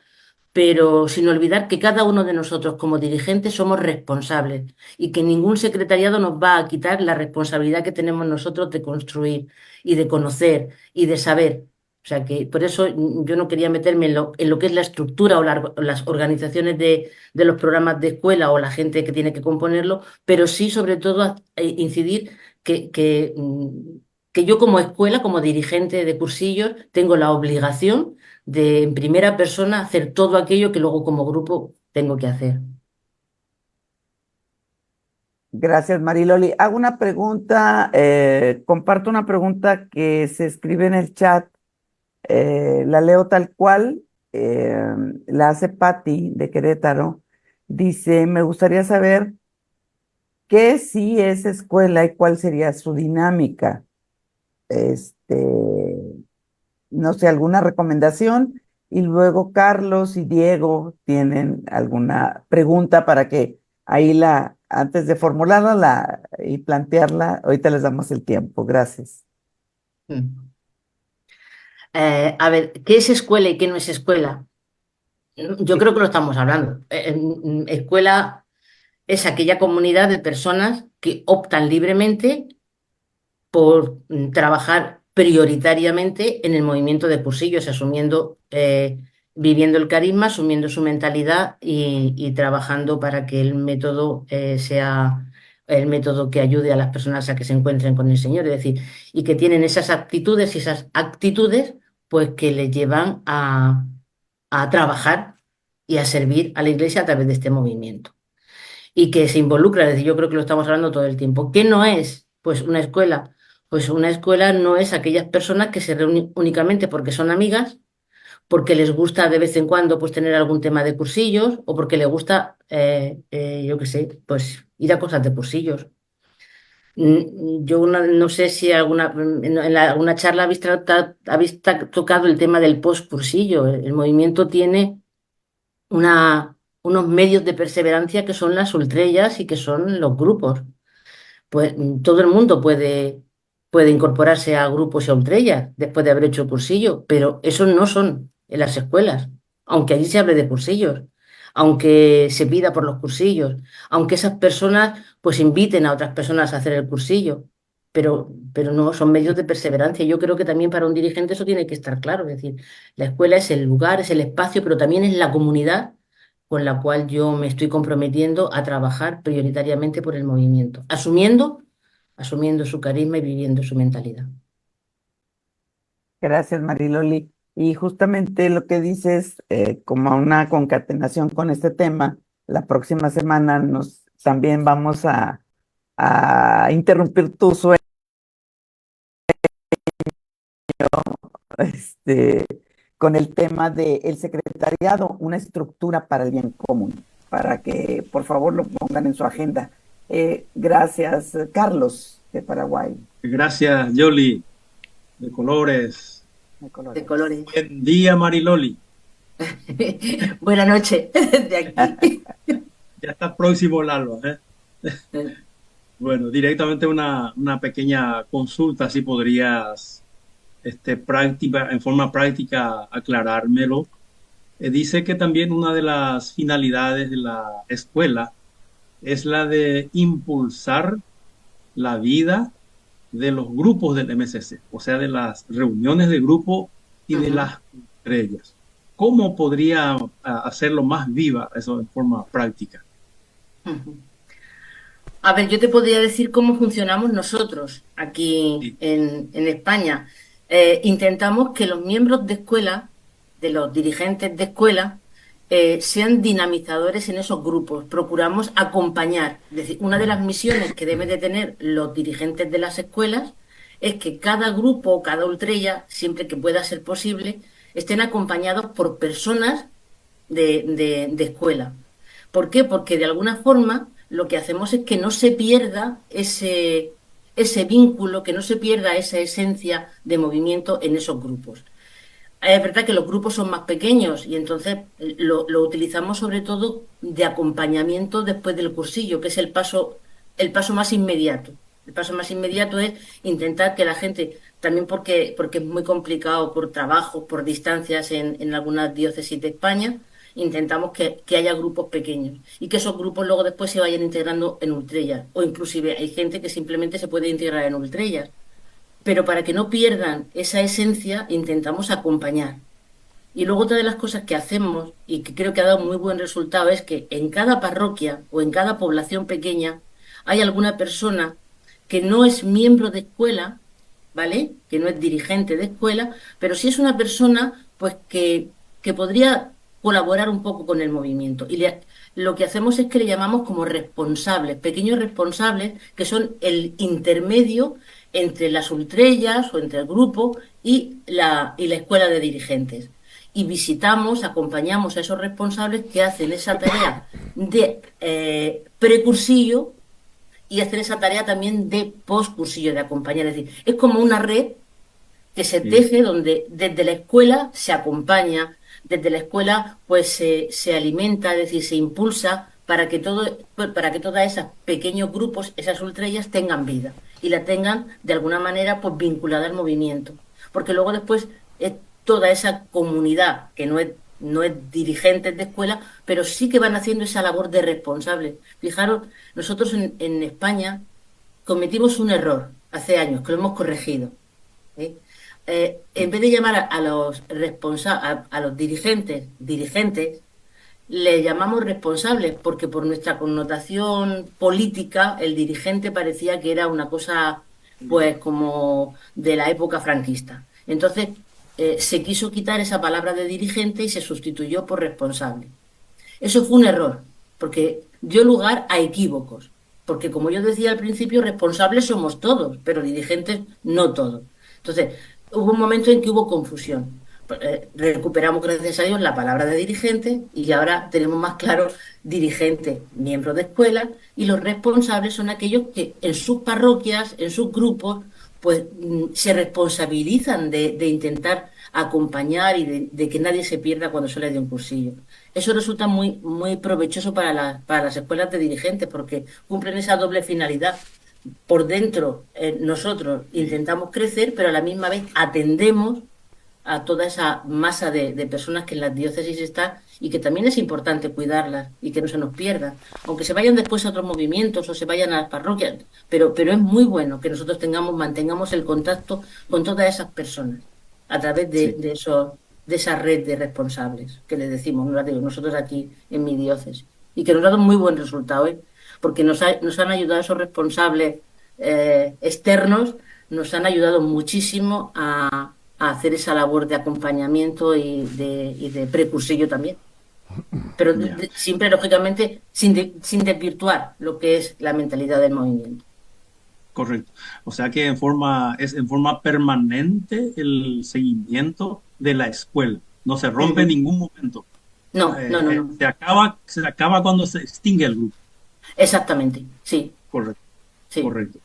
pero sin olvidar que cada uno de nosotros como dirigentes somos responsables y que ningún secretariado nos va a quitar la responsabilidad que tenemos nosotros de construir y de conocer y de saber. O sea que por eso yo no quería meterme en lo que es la estructura o las organizaciones de los programas de escuela o la gente que tiene que componerlo, pero sí sobre todo incidir que yo como escuela, como dirigente de cursillos, tengo la obligación de en primera persona hacer todo aquello que luego como grupo tengo que hacer. Gracias, Mariloli. Hago una pregunta, comparto una pregunta que se escribe en el chat, la leo tal cual, la hace Patti de Querétaro. Dice, me gustaría saber qué sí es escuela y cuál sería su dinámica. Este, no sé, alguna recomendación. Y luego Carlos y Diego tienen alguna pregunta para que ahí antes de formularla y plantearla, ahorita les damos el tiempo. Gracias. A ver, ¿qué es escuela y qué no es escuela? Yo creo que lo estamos hablando. Escuela es aquella comunidad de personas que optan libremente por trabajar prioritariamente en el movimiento de cursillos, viviendo el carisma, asumiendo su mentalidad y trabajando para que el método sea el método que ayude a las personas a que se encuentren con el Señor, es decir, y que tienen esas aptitudes y esas actitudes, pues que les llevan a trabajar y a servir a la Iglesia a través de este movimiento. Y que se involucra, es decir, yo creo que lo estamos hablando todo el tiempo. ¿Qué no es? Pues una escuela. Pues una escuela no es aquellas personas que se reúnen únicamente porque son amigas, porque les gusta de vez en cuando pues tener algún tema de cursillos o porque les gusta, yo qué sé, pues ir a cosas de cursillos. Yo no sé si alguna charla habéis tocado el tema del post-cursillo. El movimiento tiene unos medios de perseverancia que son las ultrellas y que son los grupos. Pues todo el mundo puede incorporarse a grupos y a ultrellas después de haber hecho cursillo, pero esos no son en las escuelas, aunque allí se hable de cursillos, aunque se pida por los cursillos, aunque esas personas pues inviten a otras personas a hacer el cursillo, pero no son medios de perseverancia. Yo creo que también para un dirigente eso tiene que estar claro, es decir, la escuela es el lugar, es el espacio, pero también es la comunidad con la cual yo me estoy comprometiendo a trabajar prioritariamente por el movimiento, asumiendo su carisma y viviendo su mentalidad. Gracias, Mariloli. Y justamente lo que dices, como una concatenación con este tema, la próxima semana también vamos a interrumpir tu sueño, este, con el tema del secretariado, una estructura para el bien común, para que por favor lo pongan en su agenda. Gracias, Carlos, de Paraguay, Gracias, Yoli, de Colores. de De Colores. colores. Buen día, Mariloli. Buenas noches, de aquí. Ya está próximo el alba, ¿eh? Bueno, directamente una pequeña consulta, si podrías, en forma práctica, aclarármelo. Dice que también una de las finalidades de la escuela es la de impulsar la vida de los grupos del MSC, o sea, de las reuniones de grupo y de las estrellas. ¿Cómo podría hacerlo más viva eso en forma práctica? A ver, yo te podría decir cómo funcionamos nosotros aquí en España. Intentamos que los miembros de escuela, de los dirigentes de escuela, sean dinamizadores en esos grupos. Procuramos acompañar. Es decir, una de las misiones que deben de tener los dirigentes de las escuelas es que cada grupo, cada ultrella, siempre que pueda ser posible, estén acompañados por personas de escuela. ¿Por qué? Porque de alguna forma lo que hacemos es que no se pierda ese vínculo, que no se pierda esa esencia de movimiento en esos grupos. Es verdad que los grupos son más pequeños y entonces lo utilizamos sobre todo de acompañamiento después del cursillo, que es el paso más inmediato. El paso más inmediato es intentar que la gente, también porque es muy complicado por trabajo, por distancias en algunas diócesis de España, intentamos que haya grupos pequeños y que esos grupos luego después se vayan integrando en ultrellas, o inclusive hay gente que simplemente se puede integrar en ultrellas. Pero para que no pierdan esa esencia, intentamos acompañar. Y luego otra de las cosas que hacemos, y que creo que ha dado muy buen resultado, es que en cada parroquia o en cada población pequeña hay alguna persona que no es miembro de escuela, ¿vale? Que no es dirigente de escuela, pero sí es una persona pues que podría colaborar un poco con el movimiento. Y lo que hacemos es que le llamamos como responsables, pequeños responsables, que son el intermedio entre las ultrellas o entre el grupo y la escuela de dirigentes. Y visitamos, acompañamos a esos responsables que hacen esa tarea de precursillo y hacen esa tarea también de postcursillo, de acompañar. Es decir, es como una red que se teje donde desde la escuela se acompaña, desde la escuela pues se alimenta, es decir, se impulsa para que todos esos pequeños grupos, esas ultrellas, tengan vida y la tengan de alguna manera pues vinculada al movimiento. Porque luego después es toda esa comunidad que no es dirigentes de escuela, pero sí que van haciendo esa labor de responsables. Fijaros, nosotros en España cometimos un error hace años, que lo hemos corregido. En vez de llamar a los a los dirigentes, le llamamos responsables, porque por nuestra connotación política, el dirigente parecía que era una cosa, pues, como de la época franquista. Entonces, se quiso quitar esa palabra de dirigente y se sustituyó por responsable. Eso fue un error, porque dio lugar a equívocos. Porque, como yo decía al principio, responsables somos todos, pero dirigentes no todos. Entonces, hubo un momento en que hubo confusión. Recuperamos, gracias a Dios, la palabra de dirigente y ahora tenemos más claro dirigente, miembro de escuela, y los responsables son aquellos que en sus parroquias, en sus grupos, pues se responsabilizan de intentar acompañar y de que nadie se pierda cuando sale de un cursillo. Eso resulta muy, muy provechoso para las escuelas de dirigentes porque cumplen esa doble finalidad. Por dentro, nosotros intentamos crecer, pero a la misma vez atendemos a toda esa masa de personas que en las diócesis están y que también es importante cuidarlas y que no se nos pierdan, aunque se vayan después a otros movimientos o se vayan a las parroquias, pero es muy bueno que nosotros mantengamos el contacto con todas esas personas a través de de esa red de responsables que les decimos, no la digo, nosotros aquí en mi diócesis, y que nos ha dado muy buen resultado, ¿eh? Porque nos han ayudado esos responsables externos, nos han ayudado muchísimo a hacer esa labor de acompañamiento y de precursillo también. Pero Ya, siempre, lógicamente, sin desvirtuar lo que es la mentalidad del movimiento. correcto. O sea que es en forma permanente el seguimiento de la escuela. No se rompe en Ujú. ningún momento. No, no, no, no. Se acaba cuando se extingue el grupo. Exactamente, sí, Correcto, sí. correcto.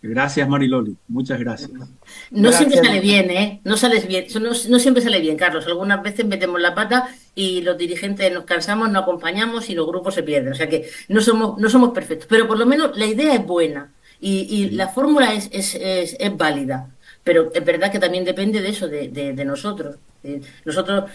Gracias, Mariloli. Muchas gracias. No siempre Gracias. sale bien, ¿eh? No sales bien, eso no siempre sale bien, Carlos. Algunas veces metemos la pata y los dirigentes nos cansamos, no acompañamos y los grupos se pierden. O sea que no somos perfectos, pero por lo menos la idea es buena y la Sí, fórmula es válida. Pero es verdad que también depende de eso, de nosotros. Nosotros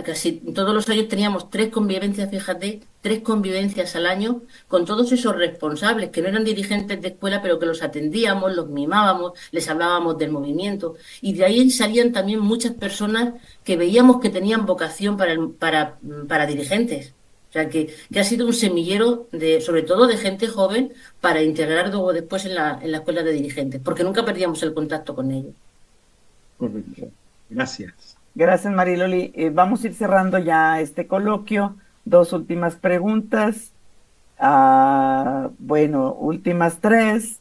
casi todos los años teníamos 3 convivencias, fíjate, 3 convivencias al año con todos esos responsables que no eran dirigentes de escuela, pero que los atendíamos, los mimábamos, les hablábamos del movimiento. Y de ahí salían también muchas personas que veíamos que tenían vocación para dirigentes. O sea, que ha sido un semillero, sobre todo de gente joven, para integrar luego después en la escuela de dirigentes, porque nunca perdíamos el contacto con ellos. correcto. Gracias. Gracias, Mariloli. Vamos a ir cerrando ya este coloquio. 2 últimas preguntas. Bueno, últimas 3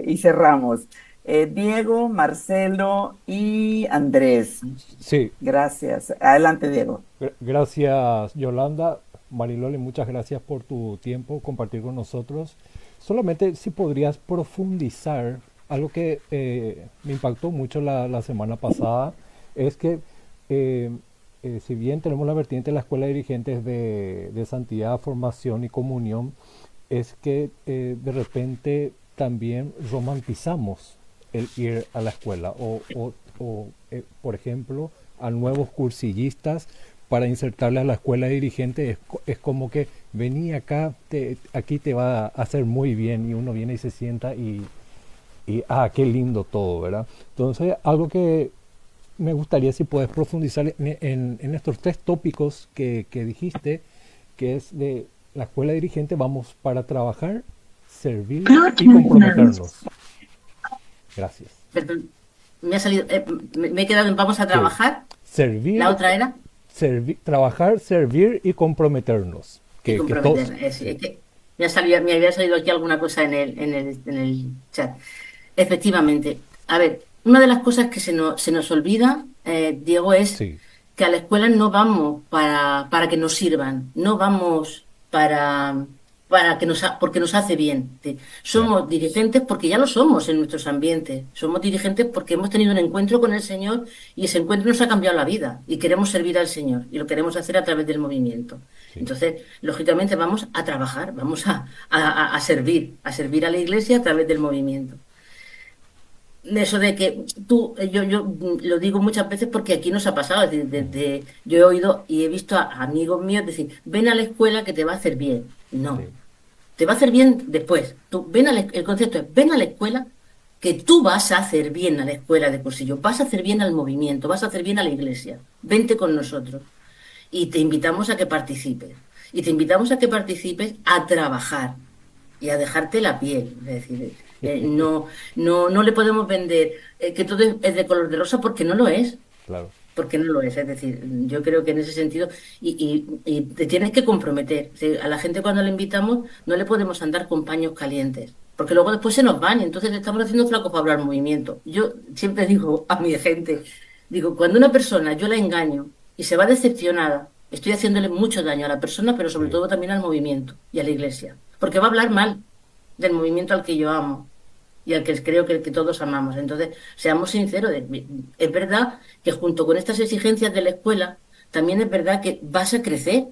y cerramos. Diego, Marcelo y Andrés. Sí, Gracias. Adelante, Diego. gracias Yolanda. Mariloli, muchas gracias por tu tiempo, compartir con nosotros. Solamente si podrías profundizar, algo que me impactó mucho la semana pasada, es que si bien tenemos la vertiente de la Escuela de Dirigentes de Santidad, Formación y Comunión, es que de repente también romantizamos el ir a la escuela por ejemplo, a nuevos cursillistas para insertarle a la escuela de dirigentes es como que vení acá, aquí te va a hacer muy bien y uno viene y se sienta y qué lindo todo, ¿verdad? Entonces, algo que me gustaría si puedes profundizar en estos 3 tópicos que dijiste, que es de la escuela dirigente, vamos para trabajar, servir y comprometernos. Gracias. Perdón, me ha salido, me he quedado en vamos a Sí. trabajar. Servir, La otra era trabajar, servir y comprometernos. y Que comprometer. todos, Es sí, que me había salido aquí alguna cosa en el chat. Efectivamente. A ver, una de las cosas que se nos olvida, Diego, es sí, que a la escuela no vamos para que nos sirvan, no vamos para porque nos hace bien. claro, Somos dirigentes porque ya lo somos en nuestros ambientes. Somos dirigentes porque hemos tenido un encuentro con el Señor y ese encuentro nos ha cambiado la vida y queremos servir al Señor y lo queremos hacer a través del movimiento. sí, Entonces, lógicamente vamos a trabajar, vamos a servir a la Iglesia a través del movimiento. Eso de que yo lo digo muchas veces porque aquí nos ha pasado, es decir, yo he oído y he visto a amigos míos decir, ven a la escuela que te va a hacer bien. No, sí, te va a hacer bien después. El concepto es, ven a la escuela que tú vas a hacer bien a la escuela de cursillo, vas a hacer bien al movimiento, vas a hacer bien a la iglesia. Vente con nosotros y te invitamos a que participes. Y te invitamos a que participes a trabajar y a dejarte la piel. Es decir, no le podemos vender que todo es de color de rosa porque no lo es. claro, Porque no lo es. Es decir, yo creo que en ese sentido, y te tienes que comprometer. O sea, a la gente cuando la invitamos no le podemos andar con paños calientes. Porque luego después se nos van y entonces le estamos haciendo flaco para hablar movimiento. Yo siempre digo a mi gente, digo, cuando una persona yo la engaño y se va decepcionada, estoy haciéndole mucho daño a la persona, pero sobre sí, todo también al movimiento y a la iglesia. Porque va a hablar mal del movimiento al que yo amo y al que creo que todos amamos. Entonces, seamos sinceros, es verdad que junto con estas exigencias de la escuela, también es verdad que vas a crecer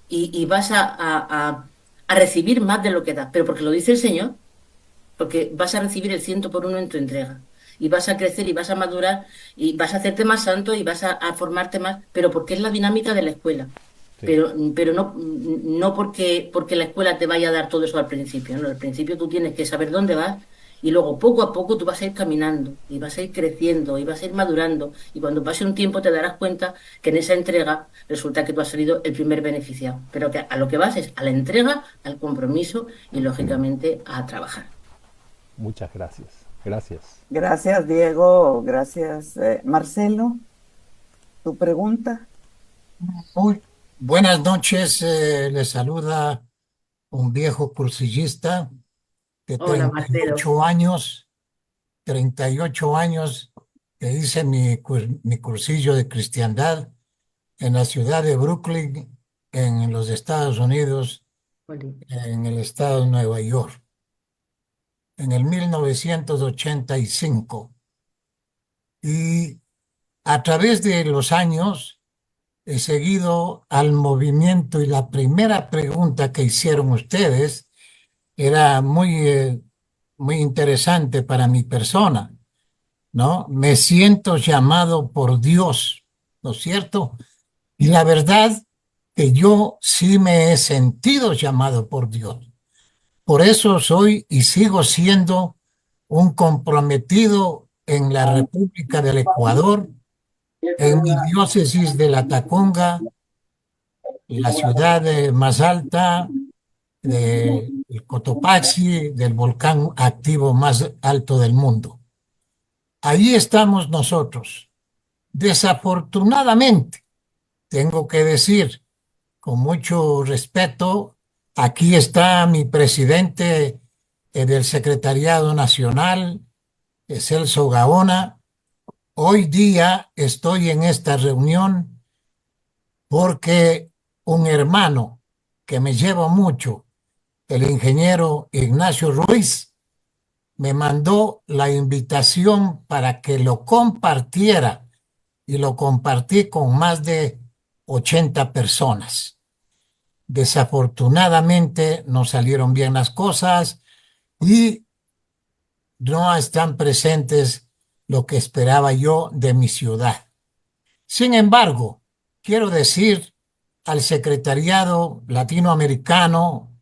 y vas a recibir más de lo que das, pero porque lo dice el Señor, porque vas a recibir el 100 por 1 en tu entrega. Y vas a crecer y vas a madurar y vas a hacerte más santo y vas a formarte más, pero porque es la dinámica de la escuela. sí, Pero no porque la escuela te vaya a dar todo eso al principio, ¿no? Al principio tú tienes que saber dónde vas Y luego, poco a poco, tú vas a ir caminando y vas a ir creciendo y vas a ir madurando. Y cuando pase un tiempo te darás cuenta que en esa entrega resulta que tú has salido el primer beneficiado. Pero que a lo que vas es a la entrega, al compromiso y, lógicamente, a trabajar. Muchas gracias. Gracias. Gracias, Diego. Gracias, Marcelo. ¿Tu pregunta? Muy buenas noches, les saluda un viejo cursillista de Hola, Marcelo. 38 años que hice mi cursillo de cristiandad en la ciudad de Brooklyn, en los Estados Unidos, en el estado de Nueva York, en el 1985. Y a través de los años he seguido al movimiento, y la primera pregunta que hicieron ustedes era muy interesante para mi persona, ¿no? Me siento llamado por Dios, ¿no es cierto? Y la verdad que yo sí me he sentido llamado por Dios. Por eso soy y sigo siendo un comprometido en la República del Ecuador, en mi diócesis de La Tacunga, la ciudad más alta del Cotopaxi, del volcán activo más alto del mundo. Ahí estamos nosotros. Desafortunadamente, tengo que decir, con mucho respeto, aquí está mi presidente del Secretariado Nacional, Celso Gaona. Hoy día estoy en esta reunión porque un hermano que me lleva mucho, el ingeniero Ignacio Ruiz, me mandó la invitación para que lo compartiera, y lo compartí con más de 80 personas. Desafortunadamente no salieron bien las cosas y no están presentes lo que esperaba yo de mi ciudad. Sin embargo, quiero decir al Secretariado Latinoamericano,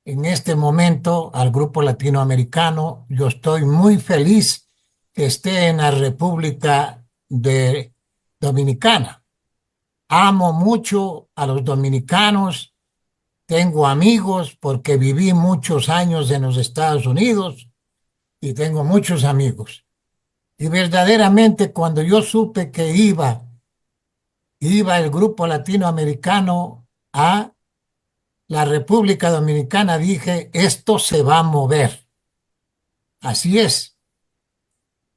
en este momento, al Grupo Latinoamericano, yo estoy muy feliz que esté en la República Dominicana. Amo mucho a los dominicanos, tengo amigos porque viví muchos años en los Estados Unidos y tengo muchos amigos. Y verdaderamente cuando yo supe que iba el Grupo Latinoamericano a la República Dominicana, dije, esto se va a mover. Así es.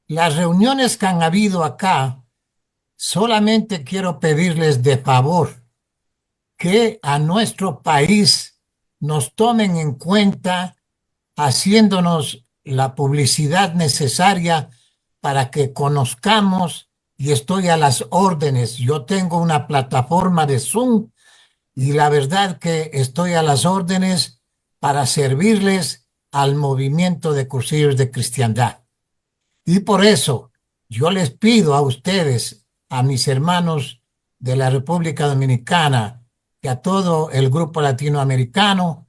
Las reuniones que han habido acá, solamente quiero pedirles de favor que a nuestro país nos tomen en cuenta, haciéndonos la publicidad necesaria para que conozcamos, y estoy a las órdenes. Yo tengo una plataforma de Zoom y la verdad que estoy a las órdenes para servirles al movimiento de cursillos de cristiandad. Y por eso yo les pido a ustedes, a mis hermanos de la República Dominicana y a todo el grupo latinoamericano,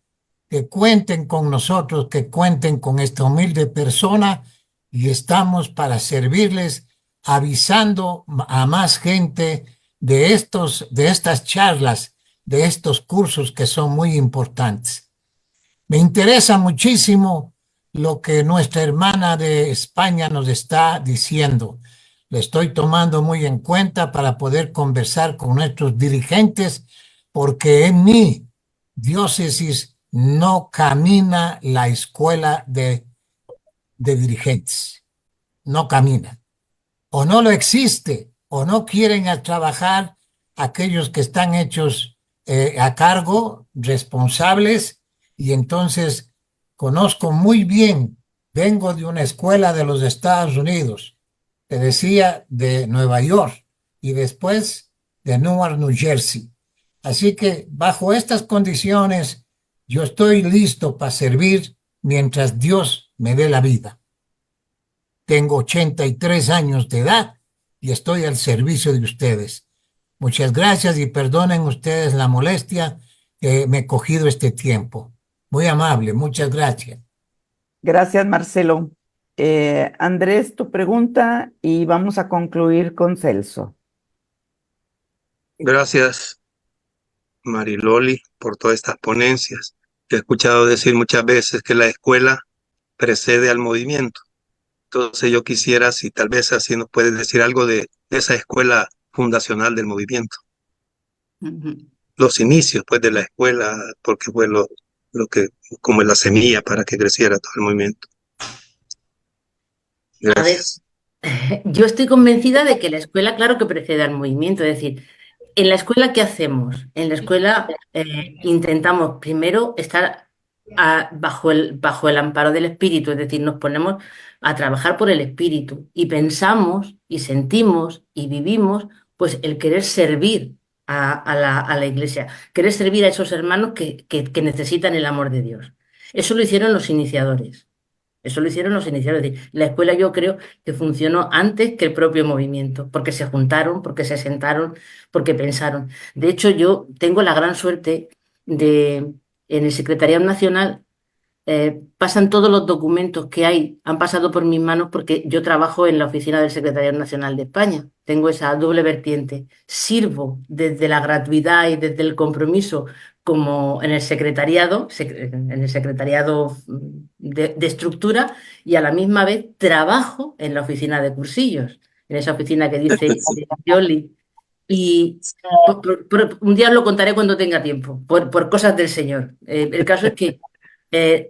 que cuenten con nosotros, que cuenten con esta humilde persona, y estamos para servirles, avisando a más gente de estas charlas, de estos cursos que son muy importantes. Me interesa muchísimo lo que nuestra hermana de España nos está diciendo. Le estoy tomando muy en cuenta para poder conversar con nuestros dirigentes, porque en mi diócesis no camina la escuela de dirigentes. No camina. O no lo existe, o no quieren trabajar aquellos que están hechos a cargo, responsables, y entonces conozco muy bien, vengo de una escuela de los Estados Unidos, te decía, de Nueva York, y después de Newark, New Jersey. Así que bajo estas condiciones yo estoy listo para servir mientras Dios me dé la vida. Tengo 83 años de edad y estoy al servicio de ustedes. Muchas gracias y perdonen ustedes la molestia que me he cogido este tiempo. Muy amable, muchas gracias. Gracias, Marcelo. Andrés, tu pregunta y vamos a concluir con Celso. Gracias, Mariloli, por todas estas ponencias. He escuchado decir muchas veces que la escuela precede al movimiento. Entonces yo quisiera, si tal vez así nos puedes decir algo de esa escuela fundacional del movimiento. Los inicios, pues, de la escuela, porque fue lo que, como la semilla para que creciera todo el movimiento. Gracias. A ver, yo estoy convencida de que la escuela, claro que precede al movimiento. Es decir, en la escuela, ¿qué hacemos? En la escuela intentamos primero estar bajo el amparo del espíritu, es decir, nos ponemos a trabajar por el espíritu y pensamos y sentimos y vivimos pues el querer servir a la iglesia, querer servir a esos hermanos que necesitan el amor de Dios. Eso lo hicieron los iniciadores. Eso lo hicieron los iniciadores. Es decir, la escuela yo creo que funcionó antes que el propio movimiento, porque se juntaron, porque se sentaron, porque pensaron. De hecho, yo tengo la gran suerte de, en el Secretariado Nacional, pasan todos los documentos que hay, han pasado por mis manos porque yo trabajo en la oficina del Secretariado Nacional de España. Tengo esa doble vertiente. Sirvo desde la gratuidad y desde el compromiso como en el secretariado de estructura, y a la misma vez trabajo en la oficina de cursillos, en esa oficina que dice Yoli. Y un día os lo contaré cuando tenga tiempo, por cosas del Señor. El caso es que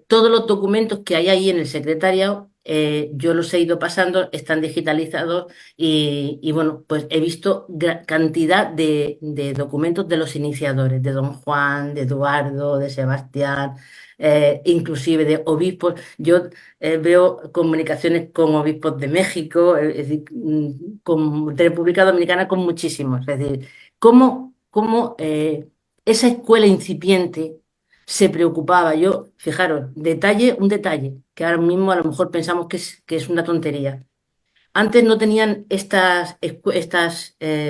todos los documentos que hay ahí en el secretariado, yo los he ido pasando, están digitalizados y bueno, pues he visto cantidad de documentos de los iniciadores, de Don Juan, de Eduardo, de Sebastián, inclusive de obispos. Yo veo comunicaciones con obispos de México, es decir, de República Dominicana, con muchísimos. Es decir, cómo esa escuela incipiente se preocupaba. Yo, fijaros, un detalle, que ahora mismo a lo mejor pensamos que es una tontería. Antes no tenían estas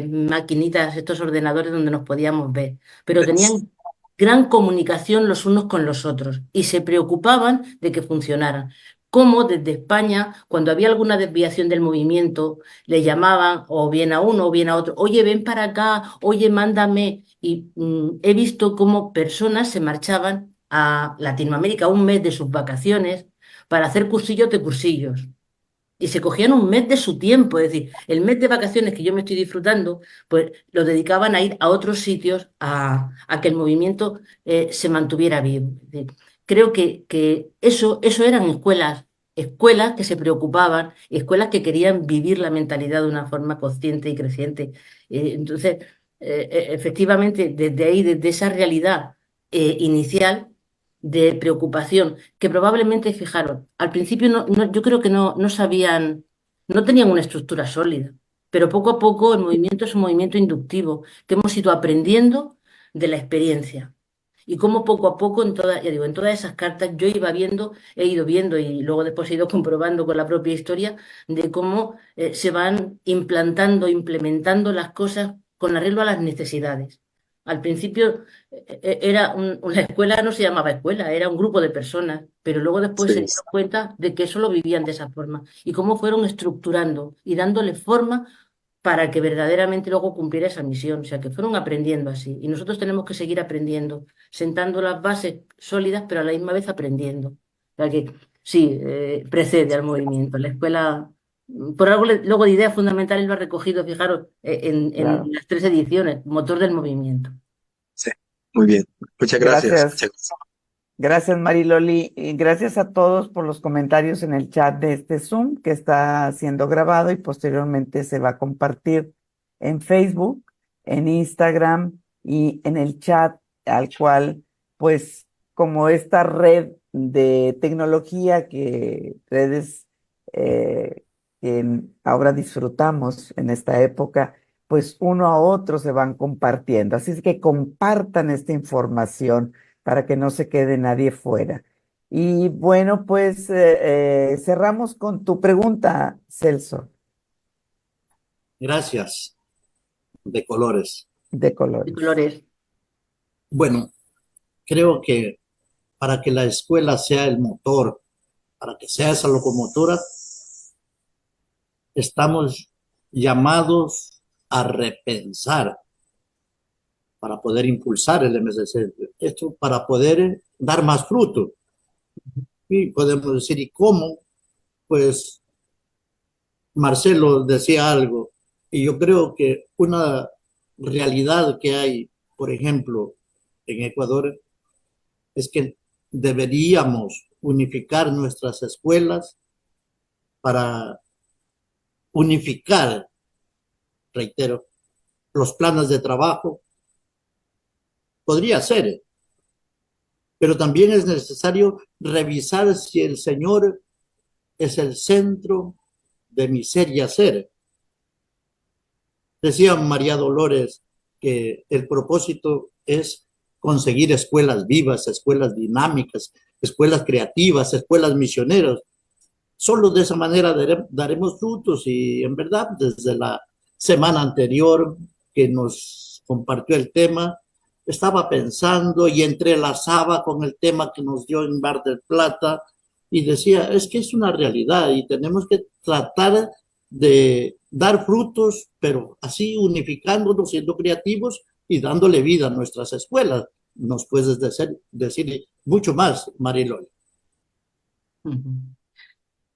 maquinitas, estos ordenadores donde nos podíamos ver, pero tenían gran comunicación los unos con los otros y se preocupaban de que funcionaran. Como desde España, cuando había alguna desviación del movimiento, le llamaban o bien a uno o bien a otro, oye, ven para acá, oye, mándame. Y he visto cómo personas se marchaban a Latinoamérica un mes de sus vacaciones para hacer cursillos de cursillos. Y se cogían un mes de su tiempo, es decir, el mes de vacaciones que yo me estoy disfrutando, pues lo dedicaban a ir a otros sitios a que el movimiento se mantuviera vivo. Es decir, creo que eso eran escuelas que se preocupaban, escuelas que querían vivir la mentalidad de una forma consciente y creciente. Entonces, efectivamente, desde ahí, desde esa realidad inicial de preocupación, que probablemente, fijaros, al principio yo creo que no sabían, no tenían una estructura sólida, pero poco a poco el movimiento es un movimiento inductivo, que hemos ido aprendiendo de la experiencia. Y cómo poco a poco, en todas esas cartas, he ido viendo y luego después he ido comprobando con la propia historia de cómo se van implementando las cosas con arreglo a las necesidades. Al principio la escuela no se llamaba escuela, era un grupo de personas, pero luego después se dieron cuenta de que eso lo vivían de esa forma y cómo fueron estructurando y dándole forma para que verdaderamente luego cumpliera esa misión, o sea, que fueron aprendiendo así. Y nosotros tenemos que seguir aprendiendo, sentando las bases sólidas, pero a la misma vez aprendiendo. O sea, que sí, precede al movimiento. La escuela, por algo, luego de ideas fundamentales lo ha recogido, fijaros, en Claro. las 3 ediciones, motor del movimiento. Sí, muy bien. Muchas gracias. Gracias, Mariloli. Y gracias a todos por los comentarios en el chat de este Zoom que está siendo grabado y posteriormente se va a compartir en Facebook, en Instagram y en el chat al cual, pues, como esta red de tecnología redes que ahora disfrutamos en esta época, pues uno a otro se van compartiendo. Así es que compartan esta información para que no se quede nadie fuera. Y bueno, pues cerramos con tu pregunta, Celso, Gracias. De colores. de colores. Colores. Bueno, creo que para que la escuela sea el motor, para que sea esa locomotora, estamos llamados a repensar para poder impulsar el MSC. Esto para poder dar más fruto. Y podemos decir, ¿y cómo? Pues Marcelo decía algo, y yo creo que una realidad que hay, por ejemplo, en Ecuador, es que deberíamos unificar nuestras escuelas para unificar, reitero, los planes de trabajo. Podría ser, pero también es necesario revisar si el Señor es el centro de mi ser y hacer. Decía María Dolores que el propósito es conseguir escuelas vivas, escuelas dinámicas, escuelas creativas, escuelas misioneras. Solo de esa manera daremos frutos y en verdad desde la semana anterior que nos compartió el tema, estaba pensando y entrelazaba con el tema que nos dio en Mar del Plata y decía, es que es una realidad y tenemos que tratar de dar frutos, pero así unificándonos, siendo creativos y dándole vida a nuestras escuelas. Nos puedes decir mucho más, Marilol.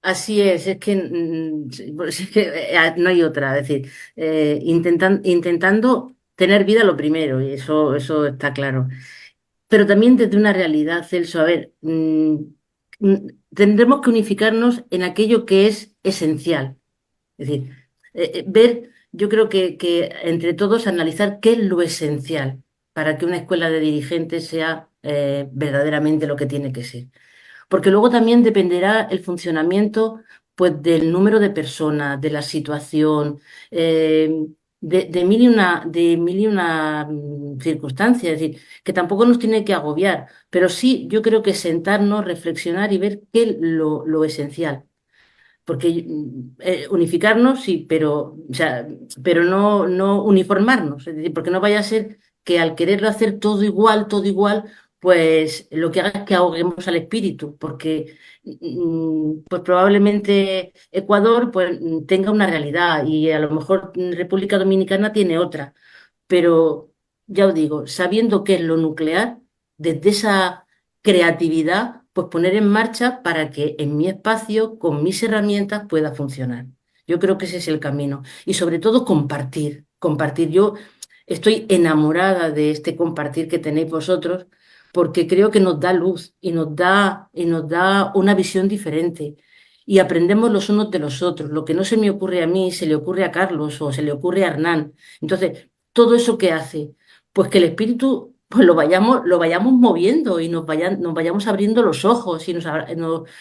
Así es que, es que no hay otra, es decir, intentando tener vida lo primero, y eso está claro. Pero también desde una realidad, Celso, a ver, tendremos que unificarnos en aquello que es esencial. Es decir, ver, yo creo que entre todos analizar qué es lo esencial para que una escuela de dirigentes sea verdaderamente lo que tiene que ser. Porque luego también dependerá el funcionamiento pues, del número de personas, de la situación, de mil y una circunstancias. Es decir, que tampoco nos tiene que agobiar, pero sí yo creo que sentarnos, reflexionar y ver qué es lo esencial. Porque unificarnos, sí, o sea, pero no uniformarnos. Es decir, porque no vaya a ser que al quererlo hacer todo igual, pues lo que haga es que ahoguemos al espíritu, porque pues probablemente Ecuador pues, tenga una realidad y a lo mejor República Dominicana tiene otra. Pero ya os digo, sabiendo qué es lo nuclear, desde esa creatividad, pues poner en marcha para que en mi espacio, con mis herramientas, pueda funcionar. Yo creo que ese es el camino. Y sobre todo compartir, compartir. Yo estoy enamorada de este compartir que tenéis vosotros, porque creo que nos da luz y nos da una visión diferente. Y aprendemos los unos de los otros. Lo que no se me ocurre a mí, se le ocurre a Carlos o se le ocurre a Hernán. Entonces, ¿todo eso qué hace? Pues que el espíritu pues lo vayamos moviendo y nos vayamos abriendo los ojos y nos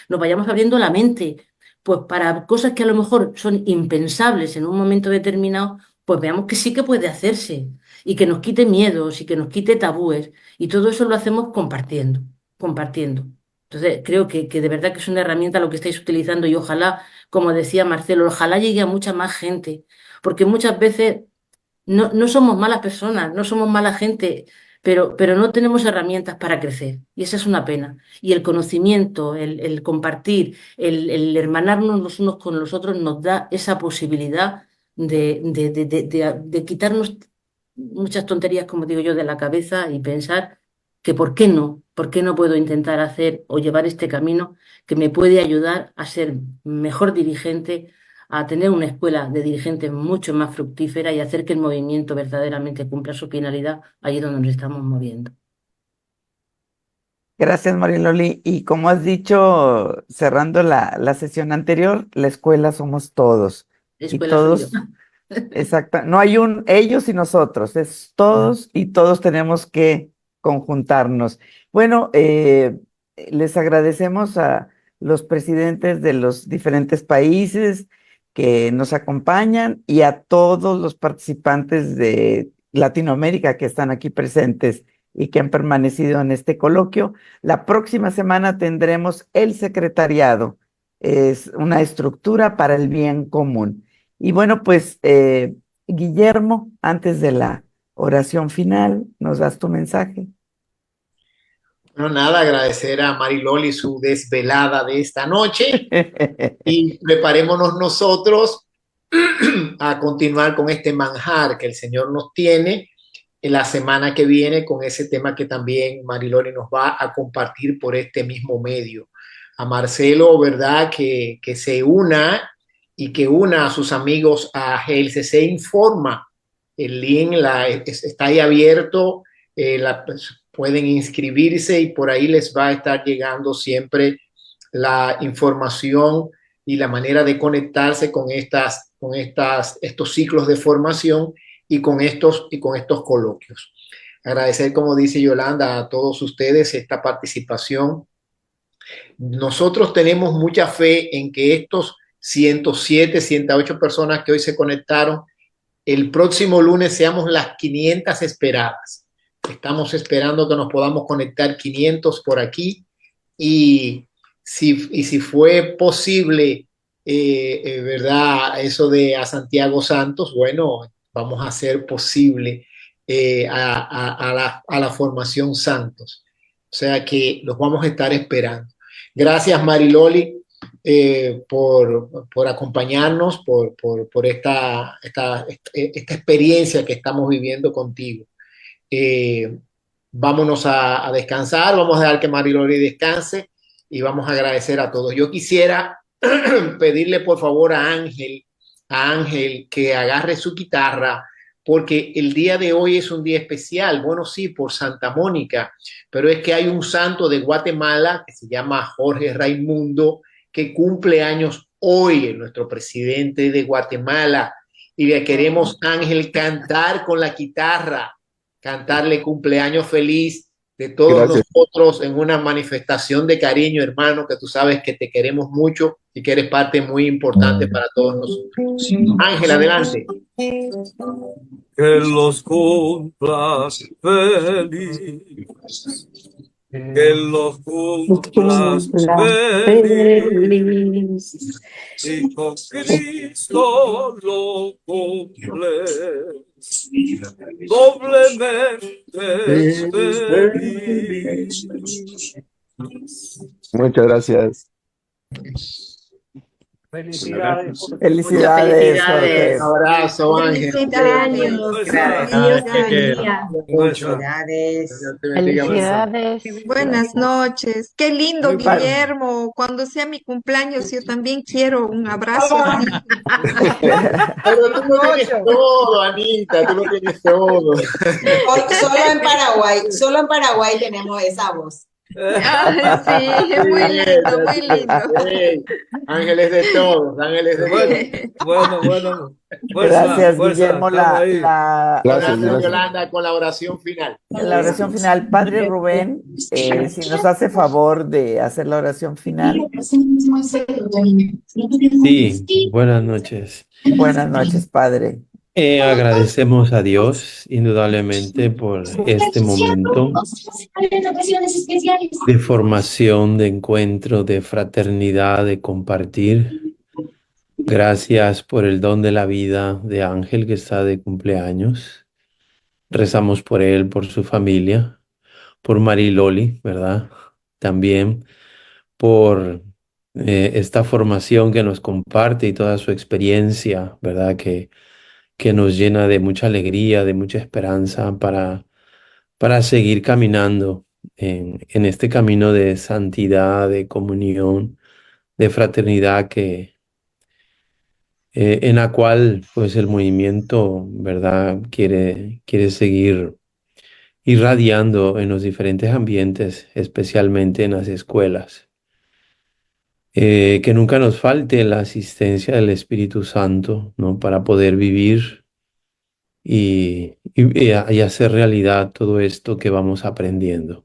vayamos abriendo la mente, pues para cosas que a lo mejor son impensables en un momento determinado, pues veamos que sí que puede hacerse y que nos quite miedos y que nos quite tabúes y todo eso lo hacemos compartiendo, compartiendo. Entonces, creo que de verdad que es una herramienta lo que estáis utilizando y ojalá, como decía Marcelo, ojalá llegue a mucha más gente, porque muchas veces no somos malas personas, no somos mala gente, pero no tenemos herramientas para crecer. Y esa es una pena. Y el conocimiento, el compartir, el hermanarnos los unos con los otros nos da esa posibilidad de quitarnos muchas tonterías, como digo yo, de la cabeza y pensar que ¿por qué no puedo intentar hacer o llevar este camino que me puede ayudar a ser mejor dirigente, a tener una escuela de dirigentes mucho más fructífera y hacer que el movimiento verdaderamente cumpla su finalidad allí donde nos estamos moviendo? Gracias, Mariloli. Y como has dicho, cerrando la sesión anterior, la escuela somos todos. Y Escuela soy yo. todos, exacto, no hay un ellos y nosotros, es todos y todos tenemos que conjuntarnos. Bueno, les agradecemos a los presidentes de los diferentes países que nos acompañan y a todos los participantes de Latinoamérica que están aquí presentes y que han permanecido en este coloquio. La próxima semana tendremos el secretariado, es una estructura para el bien común. Y bueno, pues Guillermo, antes de la oración final, ¿nos das tu mensaje? No, nada, agradecer a Mariloli su desvelada de esta noche y preparémonos nosotros a continuar con este manjar que el Señor nos tiene en la semana que viene con ese tema que también Mariloli nos va a compartir por este mismo medio. A Marcelo, ¿verdad? Que se una y que una a sus amigos a GLCC Informa. El link está ahí abierto, pueden inscribirse y por ahí les va a estar llegando siempre la información y la manera de conectarse con estos ciclos de formación y con estos coloquios. Agradecer, como dice Yolanda, a todos ustedes esta participación. Nosotros tenemos mucha fe en que estos 107, 108 personas que hoy se conectaron, el próximo lunes seamos las 500 esperadas. Estamos esperando que nos podamos conectar 500 por aquí y si fue posible, ¿verdad? Eso de a Santiago Santos, bueno, vamos a hacer posible a la formación Santos. O sea que los vamos a estar esperando. Gracias, Mariloli, por acompañarnos, por esta experiencia que estamos viviendo contigo. Vámonos a descansar, vamos a dejar que Mariloli descanse y vamos a agradecer a todos. Yo quisiera pedirle por favor a Ángel que agarre su guitarra porque el día de hoy es un día especial. Bueno, sí, por Santa Mónica, pero es que hay un santo de Guatemala que se llama Jorge Raimundo que cumple años hoy, nuestro presidente de Guatemala, y le queremos, Ángel, cantar con la guitarra, cantarle cumpleaños feliz de todos nosotros en una manifestación de cariño, hermano, que tú sabes que te queremos mucho y que eres parte muy importante para todos nosotros. Ángel, adelante. Que los cumplas feliz, que los cumplas feliz, y con Cristo lo cumples doblemente feliz. Muchas gracias. Felicidades. Felicidades. Un abrazo, Ángel. Felicidades. Buenas noches. Qué lindo, Guillermo. Cuando sea mi cumpleaños, yo también quiero un abrazo. Pero tú lo tienes todo, Anita, tú lo tienes todo. Solo en Paraguay tenemos esa voz. Sí, muy lindo, muy lindo. Hey, ángeles de todos, ángeles de todos. Bueno. Gracias, Guillermo. Gracias, Yolanda, con la oración final. La oración final. Padre Rubén, si nos hace favor de hacer la oración final. Sí, buenas noches. Buenas noches, Padre. Agradecemos a Dios indudablemente por este momento de formación, de encuentro, de fraternidad, de compartir. Gracias por el don de la vida de Ángel que está de cumpleaños. Rezamos por él, por su familia, por Mariloli, ¿verdad? También por esta formación que nos comparte y toda su experiencia, ¿verdad? Que nos llena de mucha alegría, de mucha esperanza para seguir caminando en este camino de santidad, de comunión, de fraternidad en la cual pues el movimiento, ¿verdad? quiere seguir irradiando en los diferentes ambientes, especialmente en las escuelas. Que nunca nos falte la asistencia del Espíritu Santo, ¿no? Para poder vivir y hacer realidad todo esto que vamos aprendiendo.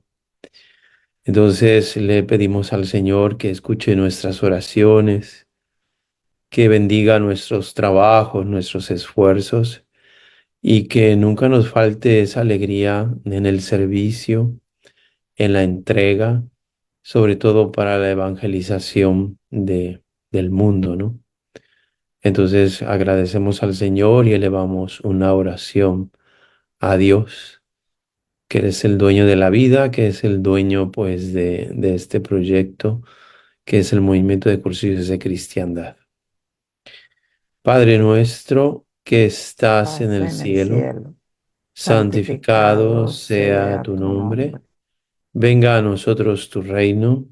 Entonces le pedimos al Señor que escuche nuestras oraciones, que bendiga nuestros trabajos, nuestros esfuerzos y que nunca nos falte esa alegría en el servicio, en la entrega, sobre todo para la evangelización del mundo, ¿no? Entonces agradecemos al Señor y elevamos una oración a Dios, que es el dueño de la vida, que es el dueño pues de este proyecto, que es el movimiento de cursillos de cristiandad. Padre nuestro que estás en el en el cielo, cielo, santificado sea tu nombre. Venga a nosotros tu reino.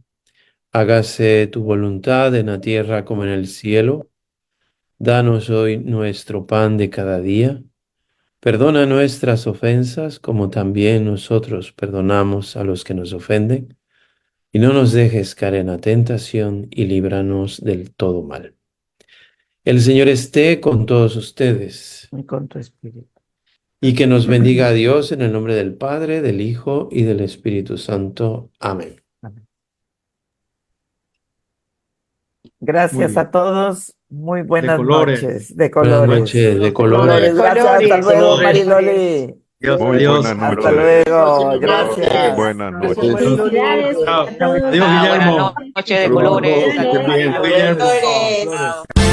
Hágase tu voluntad en la tierra como en el cielo. Danos hoy nuestro pan de cada día. Perdona nuestras ofensas como también nosotros perdonamos a los que nos ofenden. Y no nos dejes caer en la tentación y líbranos del todo mal. El Señor esté con todos ustedes. Y con tu espíritu. Y que nos bendiga Dios en el nombre del Padre, del Hijo y del Espíritu Santo. Amén. Gracias a todos. Muy buenas colores. noches. De Buenas colores. noches, de colores. Gracias. Hasta luego, Mariloli. Muy buenas Hasta luego. Gracias. Buenas noches. Felicidades a todos. Adiós, Guillermo. Buenas noches de colores. Guillermo. Colores.